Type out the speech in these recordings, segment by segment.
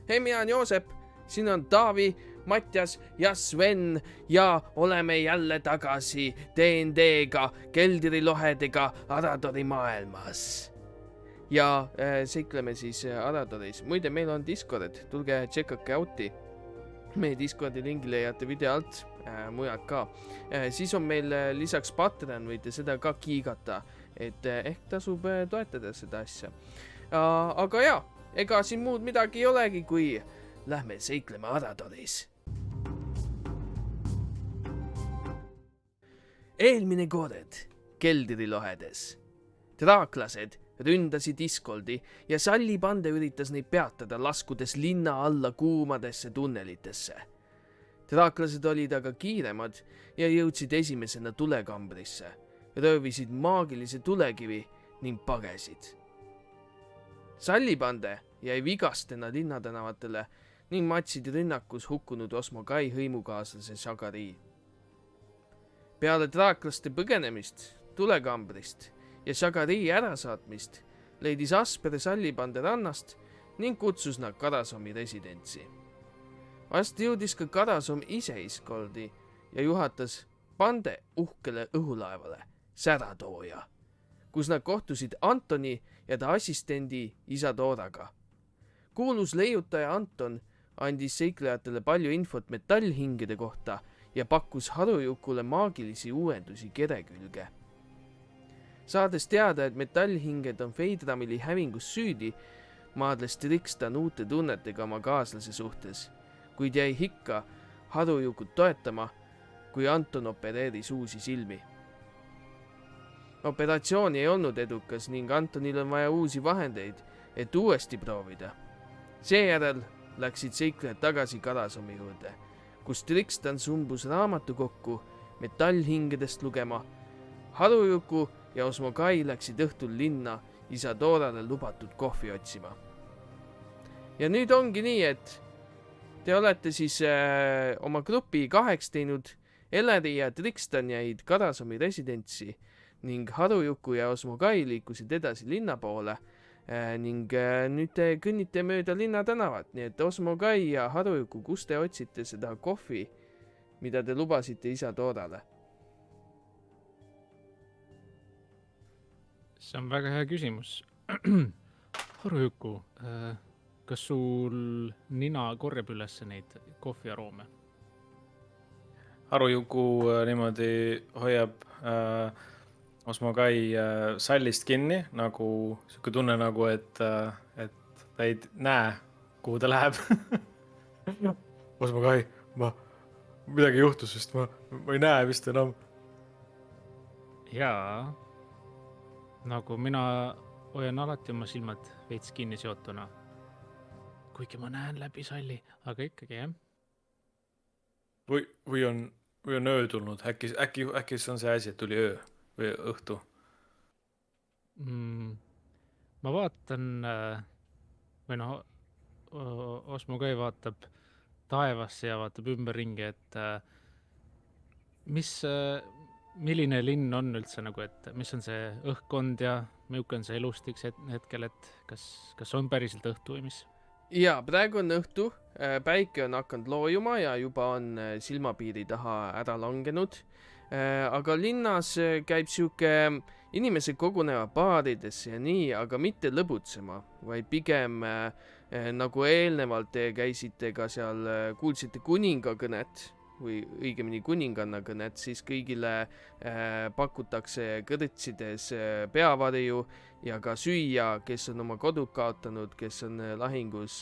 hei, mina on Joosep, siin on Taavi, Matjas ja Sven ja oleme jälle tagasi D&D-ga, keldrilohedega Aradori maailmas. Ja seikleme siis Aradoris. Muide, meil on Discord, tulge tšekake out'i. Meie Discordi lingi leiate video alt, mujalt ka. Siis on meil lisaks Patreon, võite seda ka kiigata, et ehk tasub toetada seda asja. Aga jaa, ega siin muud midagi ei olegi, kui lähme seikleme Aradoris. Eelmine kord keldrilohedes. Draaklased ründasid Iskoldi ja Sallipande üritas neid peatada, laskudes linna alla kuumadesse tunnelitesse. Draaklased olid aga kiiremad ja jõudsid esimesena tulekambrisse, röövisid maagilise tulekivi ning pagesid. Sallipande jäi vigastena linnatänavatele ning matsid rünnakus hukkunud Osmokai hõimukaaslase Shagari. Peale draaklaste põgenemist tulekambrist ja Shagari ärasaatmist leidis Asper Sallipande rannast ning kutsus nad Karasomi residentsi. Vast jõudis ka Karasom ise Iskoldi ja juhatas Pande uhkele õhulaevale Säratooja, kus nad kohtusid Antoni ja ta assistendi Isadoraga. Kuulus leiutaja Anton andis seiklejatele palju infot metallhingede kohta ja pakkus Harujukule maagilisi uuendusi kere külge. Saades teada, et metallhinged on Feidramili hävingus süüdi, maadles Trixtan uute tunnetega oma kaaslase suhtes, kuid jäi hikka Harujukut toetama, kui Anton opereeris uusi silmi. Operatsioon ei olnud edukas ning Antonil on vaja uusi vahendeid, et uuesti proovida. Seejärel läksid seiklejad tagasi Karasomi juurde, kus Trixtan sumbus raamatu kokku metallhingedest lugema. Harujuku ja Osmokai läksid õhtul linna Isadorale lubatud kohvi otsima. Ja nüüd ongi nii, et te olete siis oma grupi 2 teinud. Eleri ja Trixtan jäid Karasomi residentsi ning Harujuku ja Osmokai liikusid edasi linna poole ning nüüd te kõnnite mööda linna tänavat, nii et Osmokai ja Harujuku, kus te otsite seda kohvi, mida te lubasite Isadorale? See on väga hea küsimus. Harujuku, kas sul nina korjab üles neid kohviaroome? Harujuku niimoodi hoiab Osmokai sallist kinni, nagu siuke tunne nagu, et ta ei näe, kuhu ta läheb. Osmokai, midagi juhtus, sest ma ei näe vist enam. Jaa, nagu mina hoian alati oma silmad veits kinni seotuna. Kuigi ma näen läbi salli, aga ikkagi jah. Või on öö tulnud, äkki on see asi, et tuli öö või õhtu? Ma vaatan, või Osmokai vaatab taevasse ja vaatab ümberringi, et milline linn on üldse nagu, et mis on see õhkkond ja milline on see elustik hetkel, et kas on päriselt õhtu või mis? Ja, praegu on õhtu, päike on hakanud loojuma ja juba on silmapiiri taha ära langenud. Aga linnas käib siuke inimesed kogunevad baaridesse ja nii, aga mitte lõbutsema, vaid pigem nagu eelnevalt te käisite ka seal, kuulsite kuningakõnet või õigemini kuninganna kõnet, siis kõigile pakutakse kõrtsides peavarju ja ka süüa, kes on oma kodud kaotanud, kes on lahingus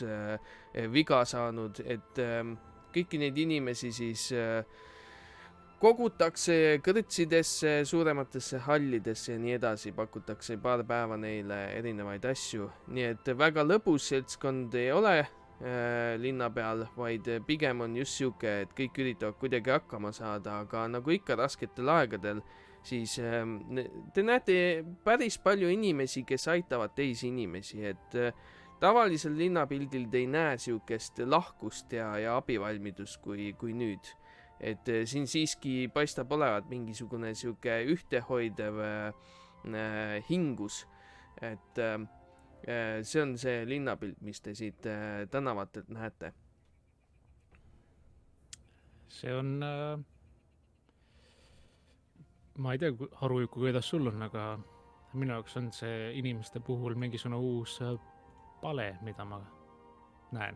viga saanud, et kõiki neid inimesi siis kogutakse kõrtsidesse, suurematesse hallidesse ja nii edasi, pakutakse paar päeva neile erinevaid asju, nii et väga lõbus seltskond ei ole linna peal, vaid pigem on just siuke, et kõik üritavad kuidagi hakkama saada, aga nagu ikka rasketel aegadel, siis te näete päris palju inimesi, kes aitavad teisi inimesi, et tavalisel linnapildil te ei näe siukest lahkust ja abivalmidust kui nüüd. Et siin siiski paistab olevat mingisugune siuke ühtehoidev hingus, et See on see linnapilt, mis te siit tänavatelt näete. see on ma ei tea, Harujuku, kuidas sul on, aga minu jaoks on see inimeste puhul mingisugune uus pale, mida ma näen.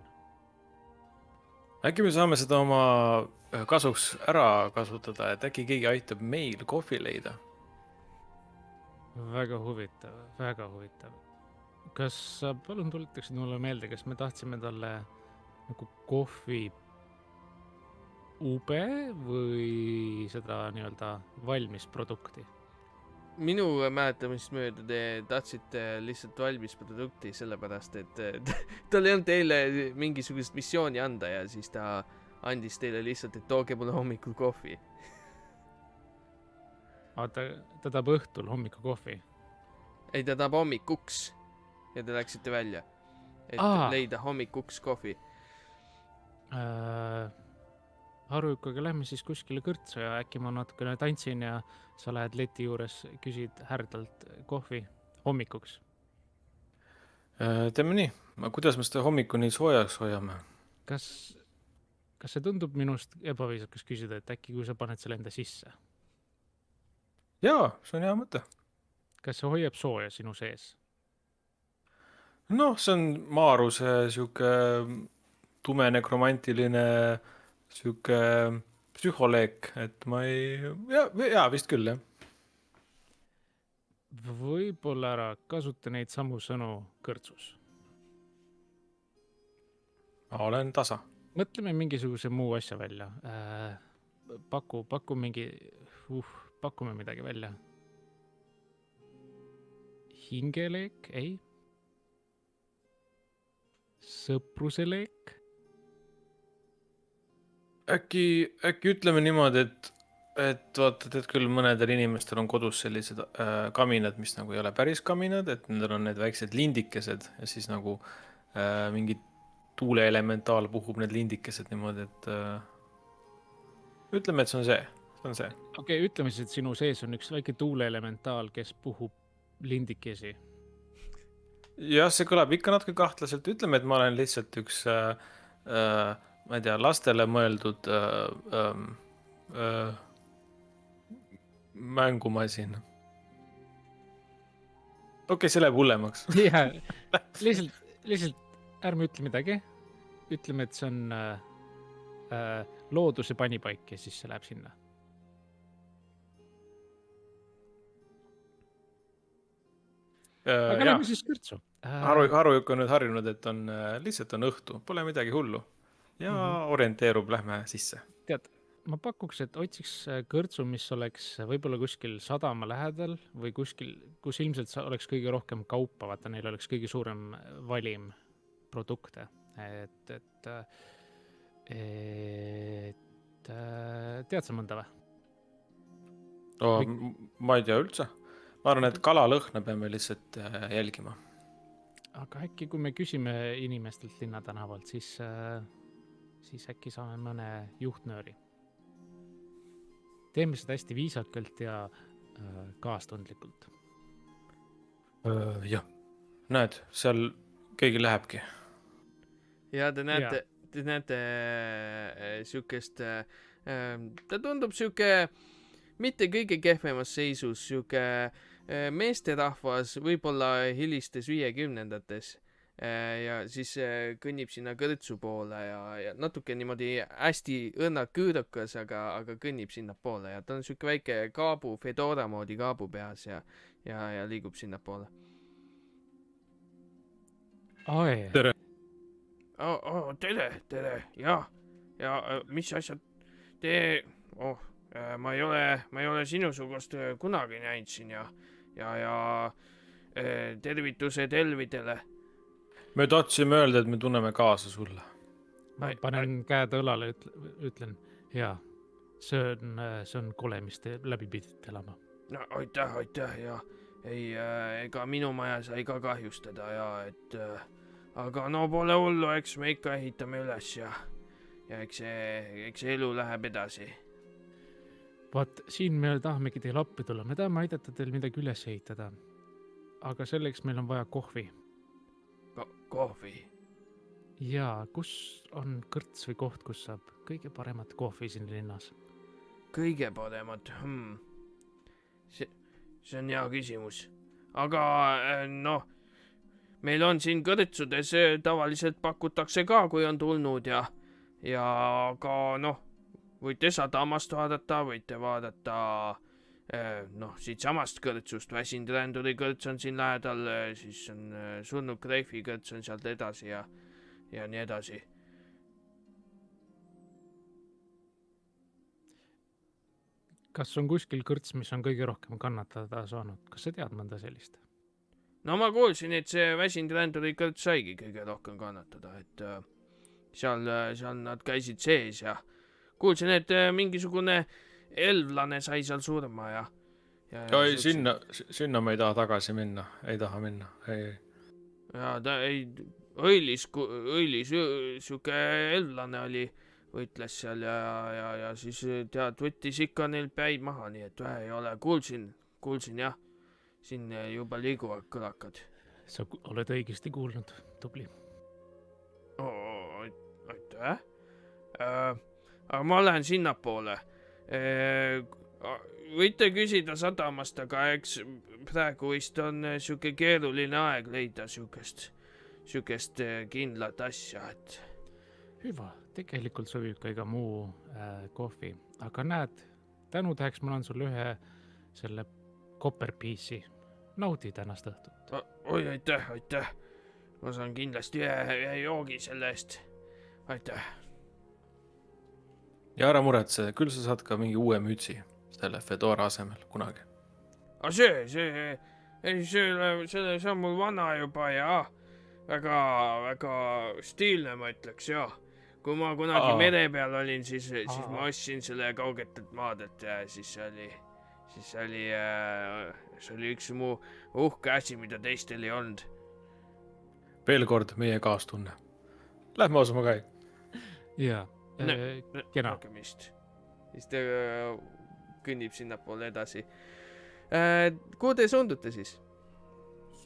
äkki me saame seda oma kasuks ära kasutada, et äkki keegi aitab meil kohvi leida? Väga huvitav, väga huvitav. Kas sa palun tuletaksid mulle meelde, kas me tahtsime talle nagu kohvi ube või seda nii-öelda valmis produkti? Minu mäletamist mööda te tahtsite lihtsalt valmis produkti, sellepärast et tal ei olnud teile mingisugust missiooni anda ja siis ta andis teile lihtsalt, et tooge mulle hommikul kohvi. Ta tahab õhtul hommikul kohvi. Ei, ta tahab hommikuks ja te läksite välja, et leida hommikuks kohvi. Harujukaga lähme siis kuskile kõrtsu ja äkki ma natukene tantsin ja sa lähed leti juures, küsid härdalt kohvi hommikuks. Teeme nii, kuidas me seda hommikuni soojaks hoiame? Kas see tundub minust ebaviisakas küsida, et äkki kui sa paned selle enda sisse? Jaa, see on hea mõte. Kas see hoiab sooja sinu sees? Noh, see on Maaruse siuke tume nekromantiline siuke psühholeek, et ma ei... Jaa, vist küll, jah. Võib-olla ära kasuta neid samu sõnu kõrtsus. Ma olen tasa. Mõtleme mingisuguse muu asja välja. Pakume midagi välja. Hingeleek, ei. Sõpruseleek. Äkki ütleme niimoodi, et vaata, tead küll, mõnedel inimestel on kodus sellised kaminad, mis nagu ei ole päris kaminad, et nendel on need väiksed lindikesed ja siis nagu mingi tuuleelementaal puhub need lindikesed niimoodi, et ütleme, et see on see. Okei, ütleme siis, et sinu sees on üks väike tuuleelementaal, kes puhub lindikesi. Jah, see kõlab ikka natuke kahtlaselt. Ütleme, et ma olen lihtsalt üks, ma ei tea, lastele mõeldud mängumasin. Okei, see läheb hullemaks. Jah, lihtsalt ärme ütle midagi. Ütleme, et see on looduse panipaik ja siis see läheb sinna. Aga lähme siis kõrtsu. Harujuk on nüüd harjunud, et on lihtsalt on õhtu, pole midagi hullu ja orienteerub, lähme sisse. Tead, ma pakuks, et otsiks kõrtsu, mis oleks võib-olla kuskil sadama lähedal või kuskil, kus ilmselt oleks kõige rohkem kaupa, vaata, neil oleks kõige suurem valim produkte. Tead sa mõnda või? Ma ei tea üldse. Ma arvan, et kalalõhna peame lihtsalt jälgima. Aga äkki, kui me küsime inimestelt linnatänavalt, siis äkki saame mõne juhtnööri. Teeme seda hästi viisakalt ja kaastundlikult. Jah, näed, seal keegi lähebki. Ja te näete siukest, ta tundub siuke mitte kõige kehvemas seisus, siuke meesterahvas, võib-olla hilistes 50-ndates ja siis kõnnib sinna kõrtsu poole ja natuke niimoodi hästi õnnad küürakas, aga kõnnib sinna poole ja ta on siuke väike kaabu, fedora moodi kaabu peas ja liigub sinna poole. Oi. Tere. Tere, ja mis asjad ma ei ole sinusugust kunagi näinud siin ja tervitused Elvidele. Me tahtsime öelda, et me tunneme kaasa sulle. Ma panen käed õlale, ütlen, jaa, see on kole, mis te läbi pidite elama. No aitäh ja ega minu maja sai ka kahjustada ja aga no pole hullu, eks me ikka ehitame üles ja eks see elu läheb edasi. Vaat, siin me tahamegi teil appi tulla, me tahame aidata teil midagi üles ehitada. Aga selleks meil on vaja kohvi. kohvi. ja kus on kõrts või koht, kus saab kõige paremat kohvi siin linnas? Kõige paremat? See on hea küsimus. Aga noh, meil on siin kõrtsudes tavaliselt pakutakse ka, kui on tulnud ja ka noh, võite sadamast vaadata, võite vaadata siit samast kõrtsust, väsinud ränduri kõrts on siin lähedal, siis on surnud Greifi kõrts on sealt edasi ja nii edasi. Kas on kuskil kõrts, mis on kõige rohkem kannatada saanud? Kas sa tead mõnda sellist? No ma kuulsin, et see väsinud ränduri kõrts saigi kõige rohkem kannatada, et seal nad käisid sees ja kuulsin, et mingisugune elvlane sai seal surma ja ei, sinna ma ei taha tagasi minna, ei taha minna, ei. Ja ta ei, õilis siuke elvlane oli, võitles seal ja siis tead, võttis ikka neil päid maha, nii et vähe ei ole, kuulsin jah, siin juba liiguvad kõlakad. Sa oled õigesti kuulnud, tubli. Aitäh. Aga ma lähen sinnapoole. Võite küsida sadamast, aga eks praegu vist on siuke keeruline aeg leida siukest kindlat asja, et... Hüva, tegelikult sobib ka iga muu kohvi, aga näed, tänutäheks ma annan sulle ühe selle Copperpiece'i. Naudi tänast õhtut. Oi, aitäh. Ma saan kindlasti ühe joogi selle eest. Aitäh. Ja ära muretse, küll sa saad ka mingi uue mütsi selle Fedora asemel kunagi. See on mul vana juba ja väga stiilne, ma ütleks, jah. Kui ma kunagi mere peal olin, siis ma ostsin selle kaugetelt maadelt ja siis see oli üks mu uhke asi, mida teistel ei olnud. Veel kord meie kaastunne. Lähme osuma kai. Jaa, kena. Siis ta kõnnib sinnapoole edasi. Kuhu te suundute siis?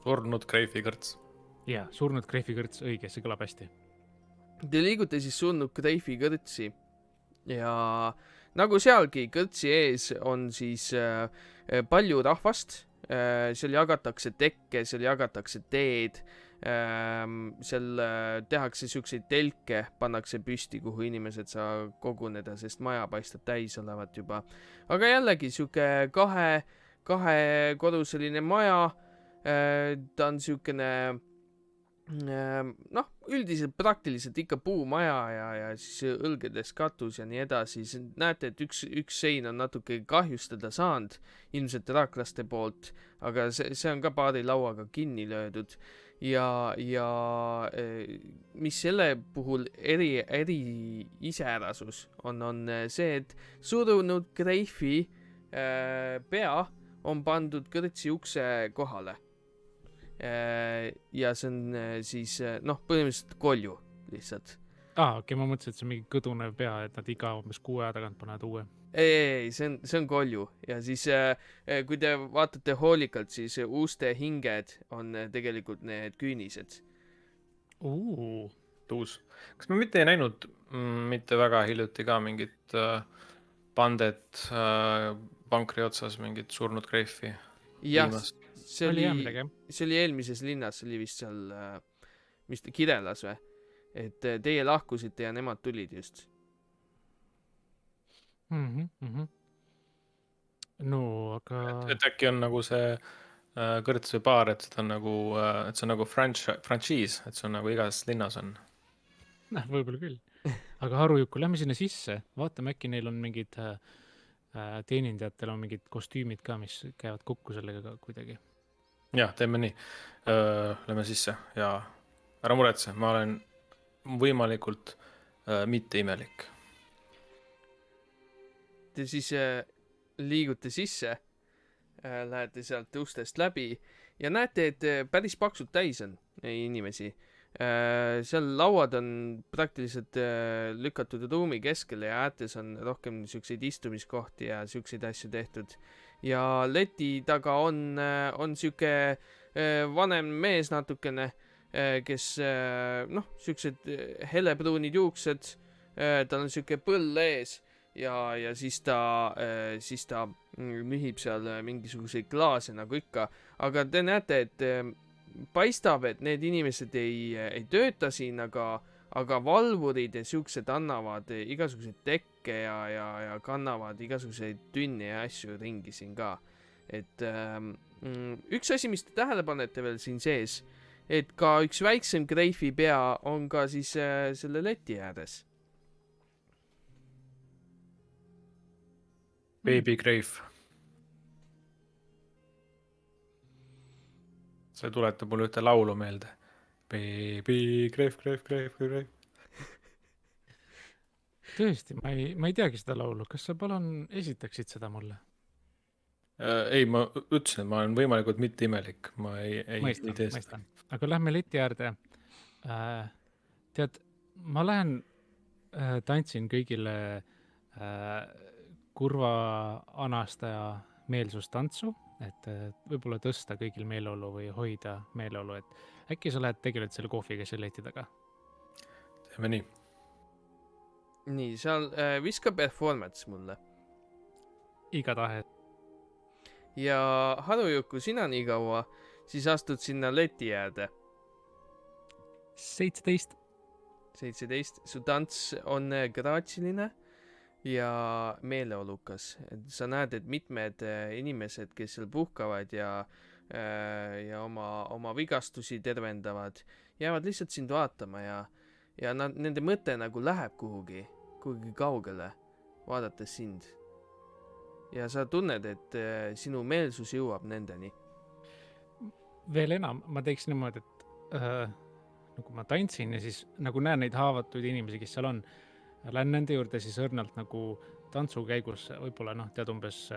Surnud Greifi kõrts. Jaa, surnud Greifi kõrts, õige, see kõlab hästi. Te liigute siis surnud Greifi kõrtsi ja nagu sealgi kõrtsi ees on siis palju rahvast, seal jagatakse tekke, seal jagatakse teed, seal tehakse siukseid telke, pannakse püsti, kuhu inimesed saa koguneda, sest maja paistab täis olevat juba. Aga jällegi siuke kahekoruseline maja, ta on siukene üldiselt praktiliselt ikka puumaja ja siis õlgedes katus ja nii edasi. Näete, et üks sein on natuke kahjustada saanud ilmselt raaklaste poolt, aga see on ka paari lauaga kinni löödud ja mis selle puhul eri iseärasus on see, et surunud Greifi pea on pandud kõrtsi ukse kohale. Ja see on siis põhimõtteliselt kolju lihtsalt. Okei, ma mõtlesin, et see on mingi kõdunev pea, et nad iga umbes 6 aja tagant panevad uue. Ei, see on kolju ja siis kui te vaatate hoolikalt, siis uuste hinged on tegelikult need küünised. Tuus. Kas me mitte ei näinud mitte väga hiljuti ka mingit pandet pankri otsas, mingit surnud Greifi? Jah, see oli eelmises linnas, see oli vist seal, mis ta Kirelas või? Et teie lahkusite ja nemad tulid just. No, aga... Et äkki on nagu see kõrts või baar, et see on nagu franchise, et see on nagu igas linnas on. Võib-olla küll. Aga Harujuku, lähme sinna sisse. Vaatame, äkki neil on mingid teenindajatel on mingid kostüümid ka, mis käivad kokku sellega kuidagi. Jah, teeme nii. Lähme sisse ja ära muretse, ma olen võimalikult mitte imelik. Te siis liigute sisse, lähete sealt ustest läbi ja näete, et päris paksult täis on inimesi. Seal lauad on praktiliselt lükatud ruumi keskele ja äätes on rohkem siukseid istumiskohti ja siukseid asju tehtud. Ja leti taga on siuke vanem mees natukene, kes noh, siuksed hellepruunid juuksed, tal on siuke põll ees ja siis ta nühib seal mingisuguseid klaase nagu ikka, aga te näete, et paistab, et need inimesed ei tööta siin, aga valvurid ja siuksed annavad igasuguseid tekke ja kannavad igasuguseid tünni ja asju ringi siin ka. Et üks asi, mis te tähele panete veel siin sees, et ka üks väiksem Greifi pea on ka siis selle leti ääres. Baby Greif. See tuletab mulle ühte laulu meelde. Baby Greif. Tõesti, ma ei teagi seda laulu. Kas sa palun esitaksid seda mulle? Ei, ma ütlesin, et ma olen võimalikult mitte imelik. Ma ei tee seda. Mõistan. Aga lähme leti äärde. Tead, ma lähen tantsin kõigile kurva anastaja meelsustantsu, et võib-olla tõsta kõigil meeleolu või hoida meeleolu, et äkki sa lähed tegelikult selle kohviga selle leti taga? Teeme nii. Nii, seal viska performance mulle. Igatahes. Ja Harujuku, sina nii kaua, siis astud sinna leti äärde. 17. Su tants on graatsiline ja meeleolukas. Sa näed, et mitmed inimesed, kes seal puhkavad ja oma vigastusi tervendavad, jäävad lihtsalt sind vaatama ja nende mõte nagu läheb kuhugi kaugele, vaadates sind. Ja sa tunned, et sinu meelsus jõuab nendeni. Veel enam, ma teeks niimoodi, et nagu ma tantsin ja siis nagu näen neid haavatuid inimesi, kes seal on, lähen nende juurde siis õrnalt nagu tantsu käigus, võib-olla tead umbes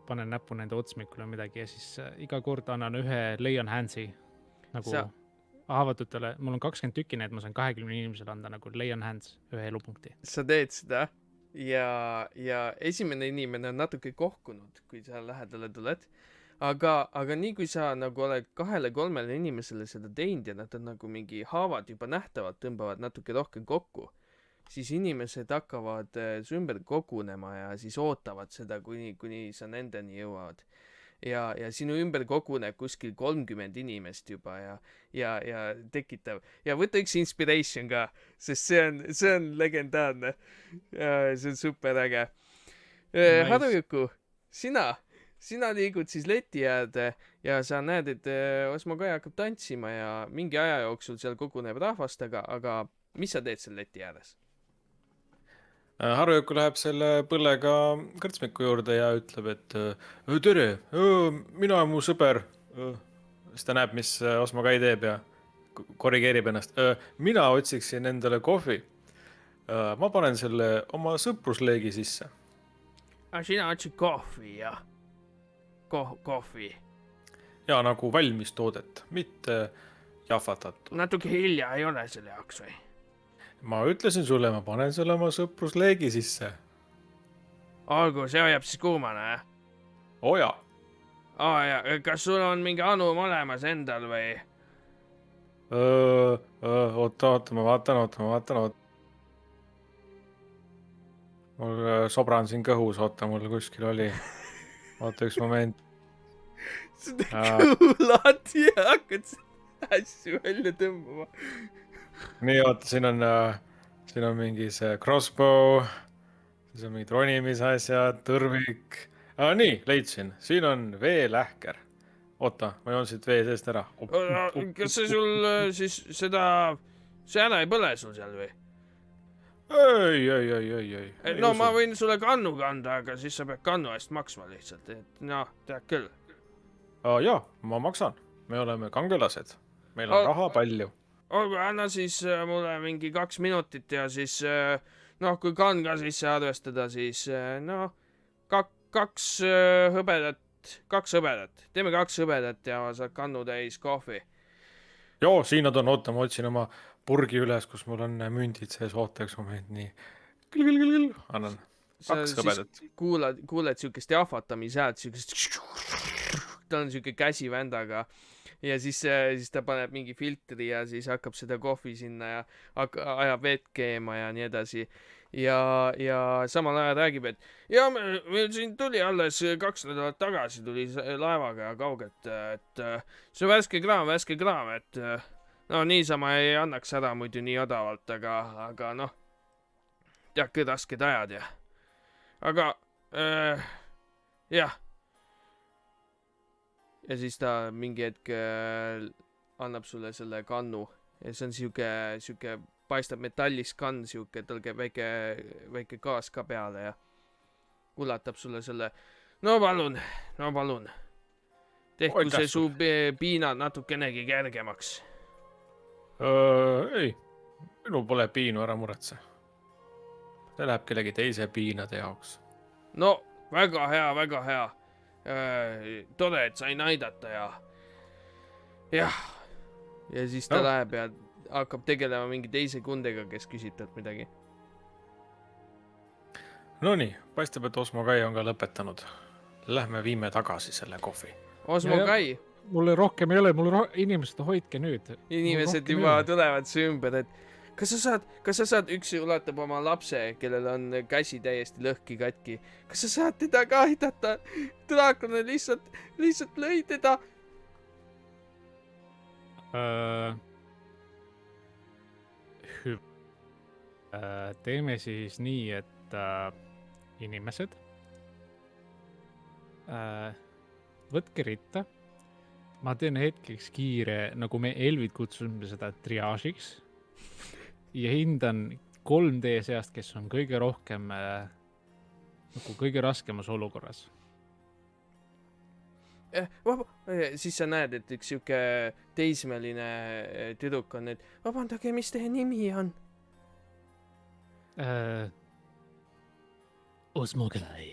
panen näpu nende otsmikule midagi ja siis iga kord annan ühe leian handsi nagu haavatutele. Mul on 20 tükki need, ma saan 20 inimesele anda nagu leian hands ühe elupunkti. Sa teed seda ja esimene inimene on natuke kohkunud, kui sa lähedale tuled. Aga nii kui sa nagu oled 2-3 inimesele seda teinud ja nad on nagu mingi haavad juba nähtavad, tõmbavad natuke rohkem kokku, siis inimesed hakkavad su ümber kogunema ja siis ootavad seda, kuni sa nendeni jõuavad. Ja sinu ümber koguneb kuskil 30 inimest juba ja tekitab. Ja võta üks inspiration ka, sest see on legendaarne. See on super äge. Nice. Harujuku, sina liigud siis leti äärde ja sa näed, et Osmo Kai hakkab tantsima ja mingi aja jooksul seal koguneb rahvast, aga mis sa teed seal leti ääres? Harujuku läheb selle põllega kõrtsmiku juurde ja ütleb, et tere, mina ja mu sõber. Siis ta näeb, mis Osmo Kai teeb ja korrigeerib ennast. Mina otsiksin endale kohvi. Ma panen selle oma sõprusleegi sisse. Sina otsid kohvi ja kohvi. Ja nagu valmis toodet, mitte jahvatatud. Natuke hilja ei ole selle jaoks või? Ma ütlesin sulle, ma panen selle oma sõprusleegi sisse. Olgu, see hoiab siis kuumana, Oja. Ja kas sul on mingi anum olemas endal või? Oota, ma vaatan. Mul sobran siin kõhus, mul kuskil oli. Oota üks moment. Seda kuulad ja hakkad asju välja tõmbama. Nii, oota, siin on mingi see crossbow, siis on mingid ronimisasjad, tõrvik. Nii, leidsin. Siin on veelähker. Oota, ma joon siit vee seest ära. Kas see sul siis see ära ei põle sul seal või? Ei. No ma võin sulle kannu kanda, aga siis sa pead kannu eest maksma lihtsalt. Tead küll. Jaa, ma maksan. Me oleme kangelased. Meil on raha palju. Olgu, anna siis mulle mingi 2 minutit ja siis kui kann ka sisse arvestada, siis 2 hõbedat. Teeme 2 hõbedat ja saad kannu täis kohvi. Joo, siin nad on. Oota, ma otsin oma purgi üles, kus mul on mündid sees. Oota üks moment, nii. Küll. Annan 2 hõbedat. Kuuled siukest jahvatamise häält, siukest... Ta on siuke käsivändaga. ja siis ta paneb mingi filtri ja siis hakkab seda kohvi sinna ja ajab vett keema ja nii edasi. Ja samal ajal räägib, et ja meil siin tuli alles 2 nädalat tagasi tuli laevaga kaugelt, et see on värske kraam, et no niisama ei annaks ära muidu nii odavalt, aga noh, tead küll rasked ajad ja. Aga jah. Ja siis ta mingi hetk annab sulle selle kannu ja see on siuke paistab metallist kann siuke, tal käib väike gaas ka peale ja ulatab sulle selle. No palun. Tehku see su piina natukenegi kergemaks. Ei, minul pole piinu, ära muretse. See läheb kellegi teise piinade jaoks. No, väga hea. Tore, et sain aidata ja siis ta läheb ja hakkab tegelema mingi teise kundega, kes küsib talt midagi. Nonii, paistab, et Osmo Kai on ka lõpetanud. Lähme viime tagasi selle kohvi. Osmo Kai. Mulle rohkem ei ole, inimesed hoidke nüüd. Inimesed juba tulevad su ümber, et kas sa saad, üks ulatab oma lapse, kellel on käsi täiesti lõhki katki. Kas sa saad teda ka aidata? Draakonil lihtsalt lõi teda. Teeme siis nii, et inimesed võtke ritta. Ma teen hetkeks kiire, nagu me Elvid kutsume seda triaažiks ja hindan 3D seast, kes on kõige rohkem nagu kõige raskemas olukorras. Siis sa näed, et üks siuke teismeline tüdruk on, et vabandage, mis teie nimi on? Osmo Kai.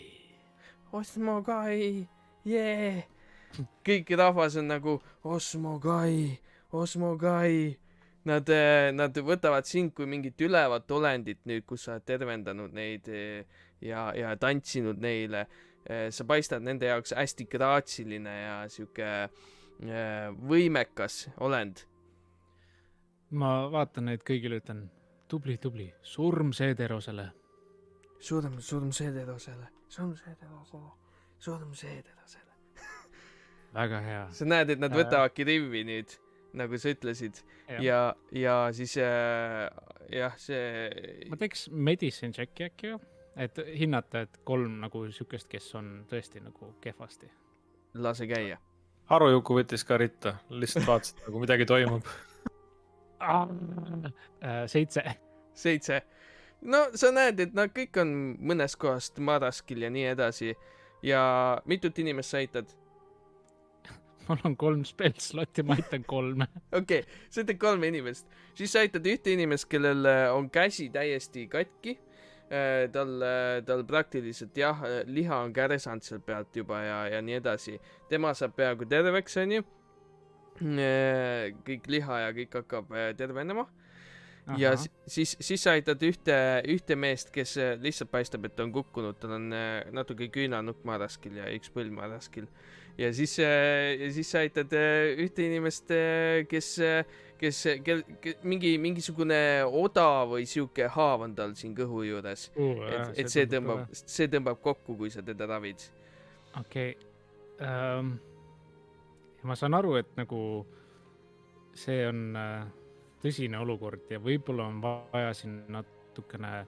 Osmo Kai, jee. Kõik rahvas on nagu Osmo Kai. Nad võtavad sind kui mingit ülevat olendit nüüd, kus sa oled tervendanud neid ja tantsinud neile. Sa paistad nende jaoks hästi graatsiline ja siuke võimekas olend. Ma vaatan neid kõigile, ütlen tubli, surm seederosele. Surm seederosele. Väga hea. Sa näed, et nad võtavadki rivvi nüüd, nagu sa ütlesid. Ja siis see... Ma teeks medicine checki äkki, et hinnata, et 3 nagu sükest, kes on tõesti nagu kehvasti. Lase käia. Harujuku võttis ka ritta, lihtsalt vaatasid, nagu midagi toimub. 7. No sa näed, et nad kõik on mõnes kohast madaskil ja nii edasi. Ja mitut inimest sa aitad? Mul on 3 spellslotti, ma aitan 3. Okei, sa aitad 3 inimest. Siis sa aitad ühte inimest, kellel on käsi täiesti katki. Tal praktiliselt liha on käresanud seal pealt juba ja nii edasi. Tema saab peaaegu terveks, on ju. Kõik liha ja kõik hakkab tervenema. Aha. Ja siis sa aitad ühte meest, kes lihtsalt paistab, et on kukkunud. Tal on natuke küünanukk madaskil ja üks põlv madaskil. Ja siis sa aitad ühte inimest, kes mingisugune oda või siuke haav on tal siin kõhu juures. Et see tõmbab kokku, kui sa teda ravid. Okei. Ma saan aru, et nagu see on tõsine olukord ja võib-olla on vaja siin natukene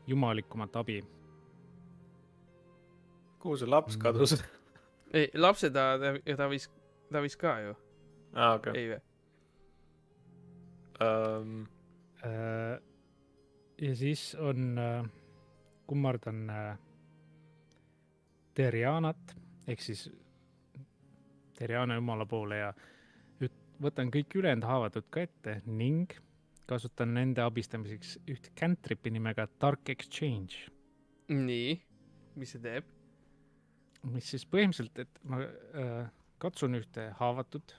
jumalikumat abi. Kuhu see laps kadus? Ei, lapse ta ravis ka ju. Okay. Ei või? Ja siis on kummardan Terianat ehk siis Teriana jumala poole ja võtan kõik ülejäänud haavatud ka ette ning kasutan nende abistamiseks üht cantripi nimega Dark Exchange. Nii, mis see teeb? Mis siis põhimõtteliselt, et ma katsun ühte haavatud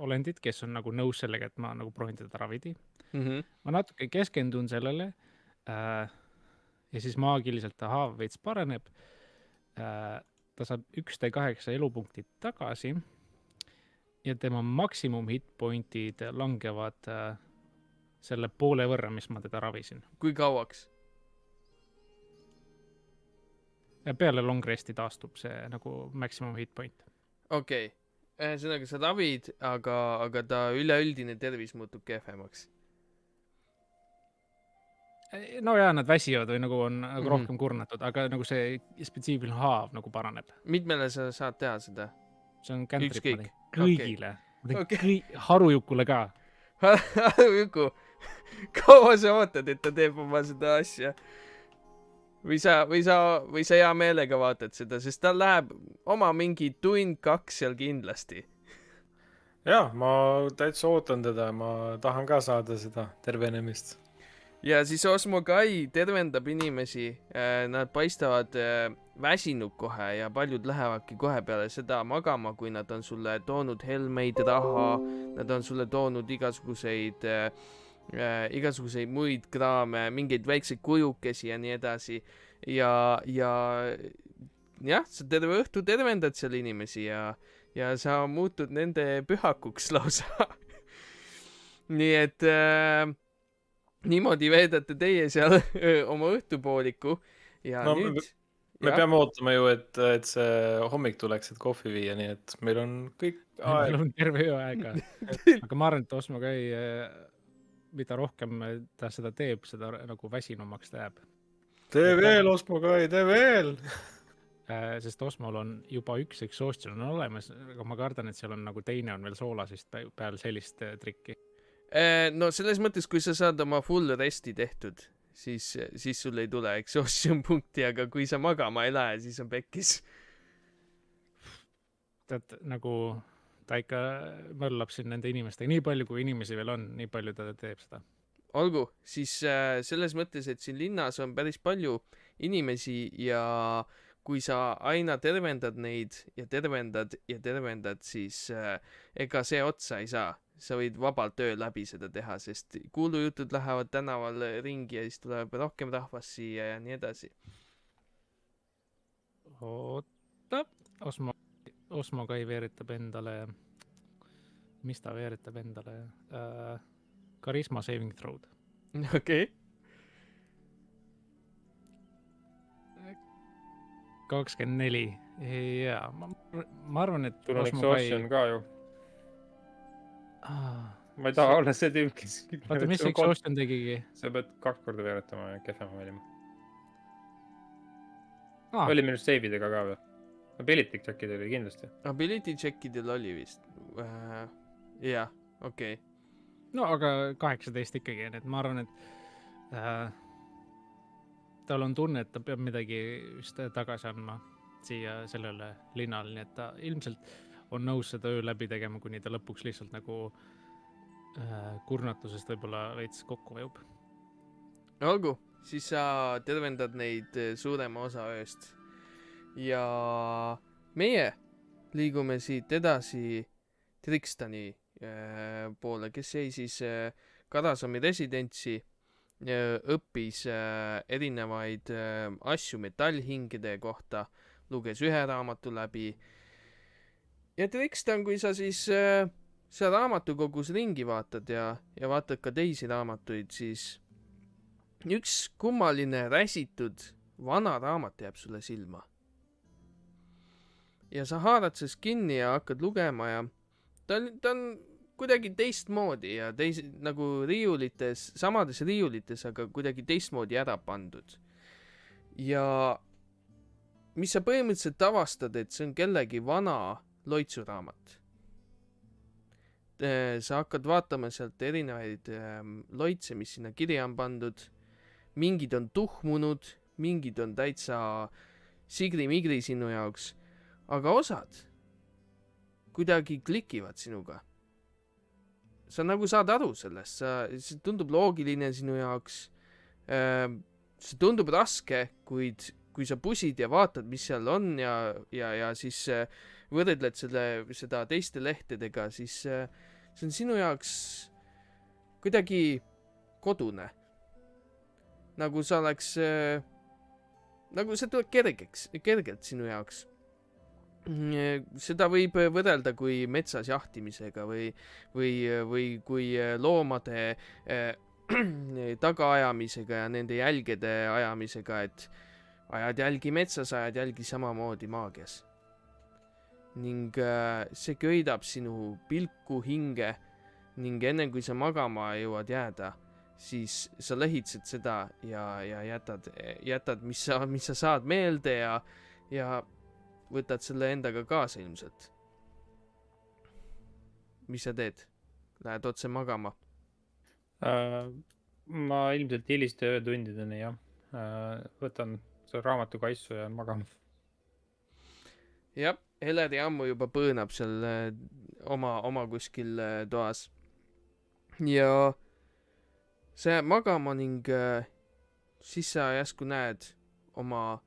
olendit, kes on nagu nõus sellega, et ma nagu proovin teda ravida. Ma natuke keskendun sellele ja siis maagiliselt ta haav veits paraneb. Ta saab 1d8 elupunkti tagasi ja tema maksimum hitpointid langevad selle poole võrra, mis ma teda ravisin. kui kauaks? Ja peale long resti taastub see nagu maximum hitpoint. Okei. Ühesõnaga sa ravid, aga ta üleüldine tervis muutub kehvemaks. No jaa, nad väsivad või nagu on nagu Mhm. rohkem kurnatud, aga nagu see spetsiifiline haav nagu paraneb. Mitmele sa saad teha seda? See on cantrip, ma Ükskõik. teen kõigile. Ma teen Okei. Harujukule ka. Juku, kaua sa ootad, et ta teeb oma seda asja? Või sa hea meelega vaatad seda, sest tal läheb oma mingi 1-2 seal kindlasti. jah, ma täitsa ootan teda, ma tahan ka saada seda tervenemist. Ja siis Osmo Kai tervendab inimesi, nad paistavad väsinud kohe ja paljud lähevadki kohe peale seda magama, kui nad on sulle toonud helmeid, raha, nad on sulle toonud igasuguseid muid kraame, mingeid väikseid kujukesi ja nii edasi. Ja jah, sa terve õhtu tervendad seal inimesi ja sa muutud nende pühakuks lausa. Nii et niimoodi veedate teie seal oma õhtupooliku ja No, nüüd Me jah, peame ootama ju, et see hommik tuleks, et kohvi viia, nii et meil on kõik Meil aeg. on terve öö aega. Aga ma arvan, et Osmo Kai, mida rohkem ta seda teeb, seda nagu väsinumaks ta jääb. Tee veel, Osmo Kai, tee veel! Sest Osmol on juba üks exhaustion on olemas, aga ma kardan, et seal on nagu teine on veel soolasist peal sellist trikki. no selles mõttes, kui sa saad oma full resti tehtud, siis sul ei tule exhaustion punkti, aga kui sa magama ei lähe, siis on pekkis. Tead, nagu ta ikka möllab siin nende inimestega, nii palju kui inimesi veel on, nii palju ta teeb seda. Olgu, siis selles mõttes, et siin linnas on päris palju inimesi ja kui sa aina tervendad neid ja tervendad, siis ega see otsa ei saa. Sa võid vabalt öö läbi seda teha, sest kuulujutud lähevad tänaval ringi ja siis tuleb rohkem rahvast siia ja nii edasi. Oota, Osmo Kai veeritab endale, mis ta veeritab endale? Charisma saving throw'd. Okei. 24. Jaa, ma arvan, et Sul on Osmo Kai... exhaustion ka ju. Ah, Ma ei taha olla see tüüp, kes... Vaata, mis exhaustion tegigi? Sa pead 2 korda veeretama ja kehvema valima. Ah, Oli minu save idega ka või? Ability check'id oli kindlasti. Ability checkidel oli vist. Jah, okei. no aga 18 ikkagi, nii et ma arvan, et tal on tunne, et ta peab midagi vist tagasi andma siia sellele linnale, nii et ta ilmselt on nõus seda öö läbi tegema, kuni ta lõpuks lihtsalt nagu kurnatusest võib-olla veits kokku vajub. Olgu, siis sa tervendad neid suurema osa ööst. Ja meie liigume siit edasi Trikstani poole, kes jäi siis Karasomi residentsi, õppis erinevaid asju metallhingede kohta, luges ühe raamatu läbi. Ja Trikstan, kui sa siis seal raamatukogus ringi vaatad ja vaatad ka teisi raamatuid, siis üks kummaline räsitud vana raamat jääb sulle silma. Ja sa haarad sellest kinni ja hakkad lugema ja ta on kuidagi teistmoodi ja nagu riiulites, samades riiulites, aga kuidagi teistmoodi ära pandud. Ja mis sa põhimõtteliselt avastad, et see on kellegi vana loitsuraamat. Sa hakkad vaatama sealt erinevaid loitse, mis sinna kirja on pandud. Mingid on tuhmunud, mingid on täitsa sigri-migri sinu jaoks, aga osad kuidagi klikivad sinuga. Sa nagu saad aru sellest, see tundub loogiline sinu jaoks. See tundub raske, kuid kui sa pusid ja vaatad, mis seal on ja siis võrdled seda teiste lehtedega, siis see on sinu jaoks kuidagi kodune. Nagu sa oleks, nagu see tuleb kergelt sinu jaoks. seda võib võrrelda kui metsas jahtimisega või kui loomade tagaajamisega ja nende jälgede ajamisega, et ajad jälgi metsas, ajad jälgi samamoodi maagias. Ning see köidab sinu pilku hinge ning enne kui sa magama jõuad jääda, siis sa lehitsed seda ja jätad mis sa saad meelde ja võtad selle endaga kaasa ilmselt. Mis sa teed? Lähed otse magama? Ma ilmselt hiliste öötundideni, jah. Võtan selle raamatu kaisu ja magama. Jah, Heleri ammu juba põõnab seal oma kuskil toas. Ja sa jääd magama ning siis sa järsku näed oma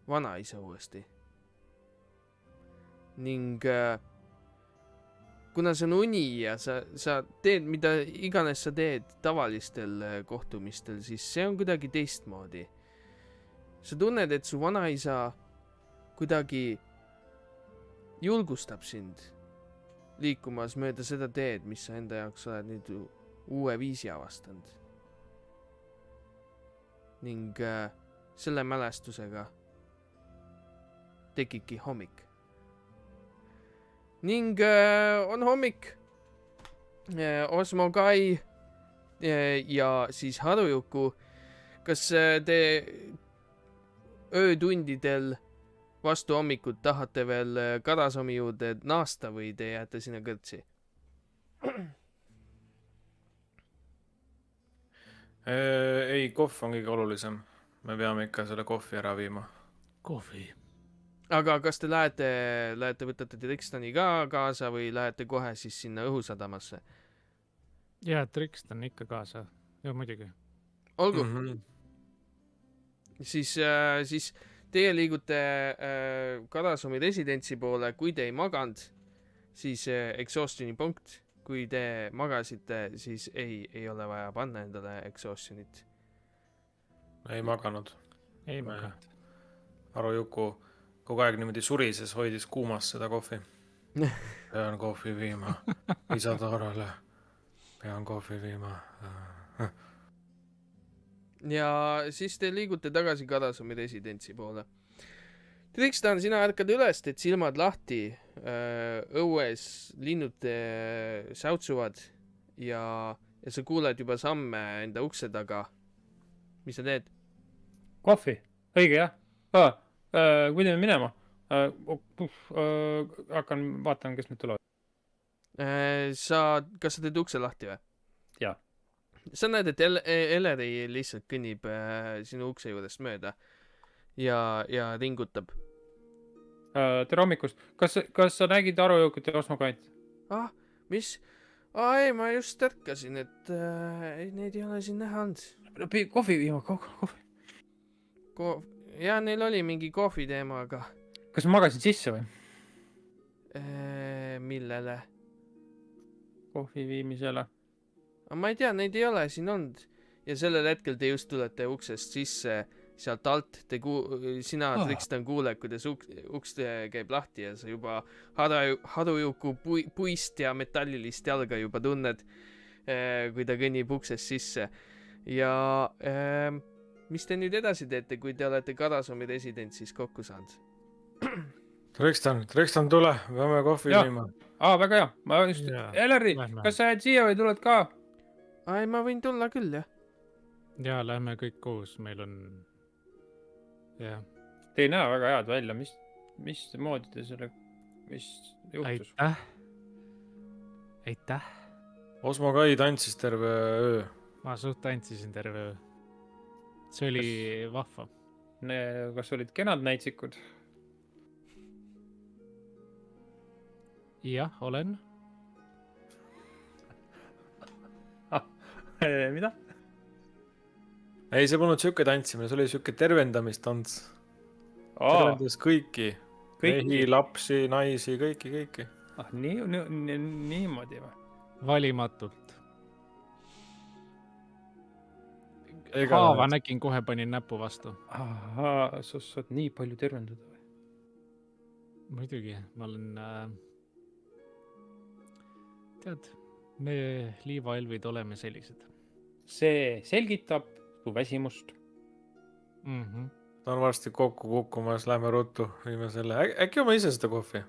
vanaisa uuesti. Ning kuna see on uni ja sa teed, mida iganes sa teed tavalistel kohtumistel, siis see on kuidagi teistmoodi. Sa tunned, et su vanaisa kuidagi julgustab sind liikumas mööda seda teed, mis sa enda jaoks oled nüüd uue viisi avastanud. Ning selle mälestusega tekibki hommik. Ning on hommik. Osmo Kai ja siis Harujuku. Kas te öötundidel vastu hommikut tahate veel Karasomi juurde naasta või te jääte sinna kõrtsi? Ei, kohv on kõige olulisem. Me peame ikka selle kohvi ära viima. Kohvi. Aga kas te lähete võtate Trikstani ka kaasa või lähete kohe siis sinna õhusadamasse? Jaa, Trikstan ikka kaasa. Jah, muidugi. Olgu. Siis teie liigute Karasomi residentsi poole, kui te ei maganud, siis exhaustioni punkt. Kui te magasite, siis ei ole vaja panna endale exhaustionit. Ei maganud. Ei maganud. Harujuku kogu aeg niimoodi surises, hoidis kuumas seda kohvi. Pean kohvi viima. Isa Taarale. Pean kohvi viima. Ja siis te liigute tagasi Karasomi residentsi poole. Trikstan, sina ärkad üles, teed silmad lahti, õues linnud säutsuvad ja sa kuuled juba samme enda ukse taga. Mis sa teed? Kohvi, õige jah. Kui teeme minema? Hakkan vaatan, kes nüüd tulevad. Kas sa teed ukse lahti või? Jaa. Sa näed, et Eleri lihtsalt kõnnib sinu ukse juurest mööda ja ringutab. Tere hommikust. Kas sa nägid Harujukut ja Osmo Kait? Mis? Ei, ma just ärkasin, et neid ei ole siin näha olnud. Kohvi viima, kohvi. Ja neil oli mingi kohvi teema, aga... Kas ma magasin sisse või? Millele? Kohvi viimisele. Ma ei tea, neid ei ole siin olnud. Ja sellel hetkel te just tulete uksest sisse sealt alt. Sina, Trikstan, kuuled, kuidas uks käib lahti ja sa juba Harujuku puist ja metallilist jalga juba tunned, kui ta kõnnib uksest sisse. Ja mis te nüüd edasi teete, kui te olete Karasomi residentsis kokku saanud? Trikstan, tule, peame kohvi viima. Väga hea. Ma just... Eleri, kas sa jääd siia või tuled ka? Ei, ma võin tulla küll, jah. Jaa, lähme kõik koos, meil on... Jah. Te ei näe väga head välja, mis moodi te selle... Mis juhtus? Aitäh. Osmo Kai tantsis terve öö. Ma suht tantsisin terve öö. See oli vahva. Kas olid kenad näitsikud? Jah, olen. Mida? Ei, see polnud siuke tantsimine, see oli siuke tervendamistants. Tervendas kõiki. Mehi, lapsi, naisi, kõiki. Niimoodi või? Valimatult. Haava nägin, kohe panin näpu vastu. Sa saad nii palju tervendada või? muidugi, ma olen tead, me liivaelvid oleme sellised. See selgitab su väsimust. ta on varsti kokku kukkumas, lähme ruttu, viime selle. Äkki joome ise seda kohvi?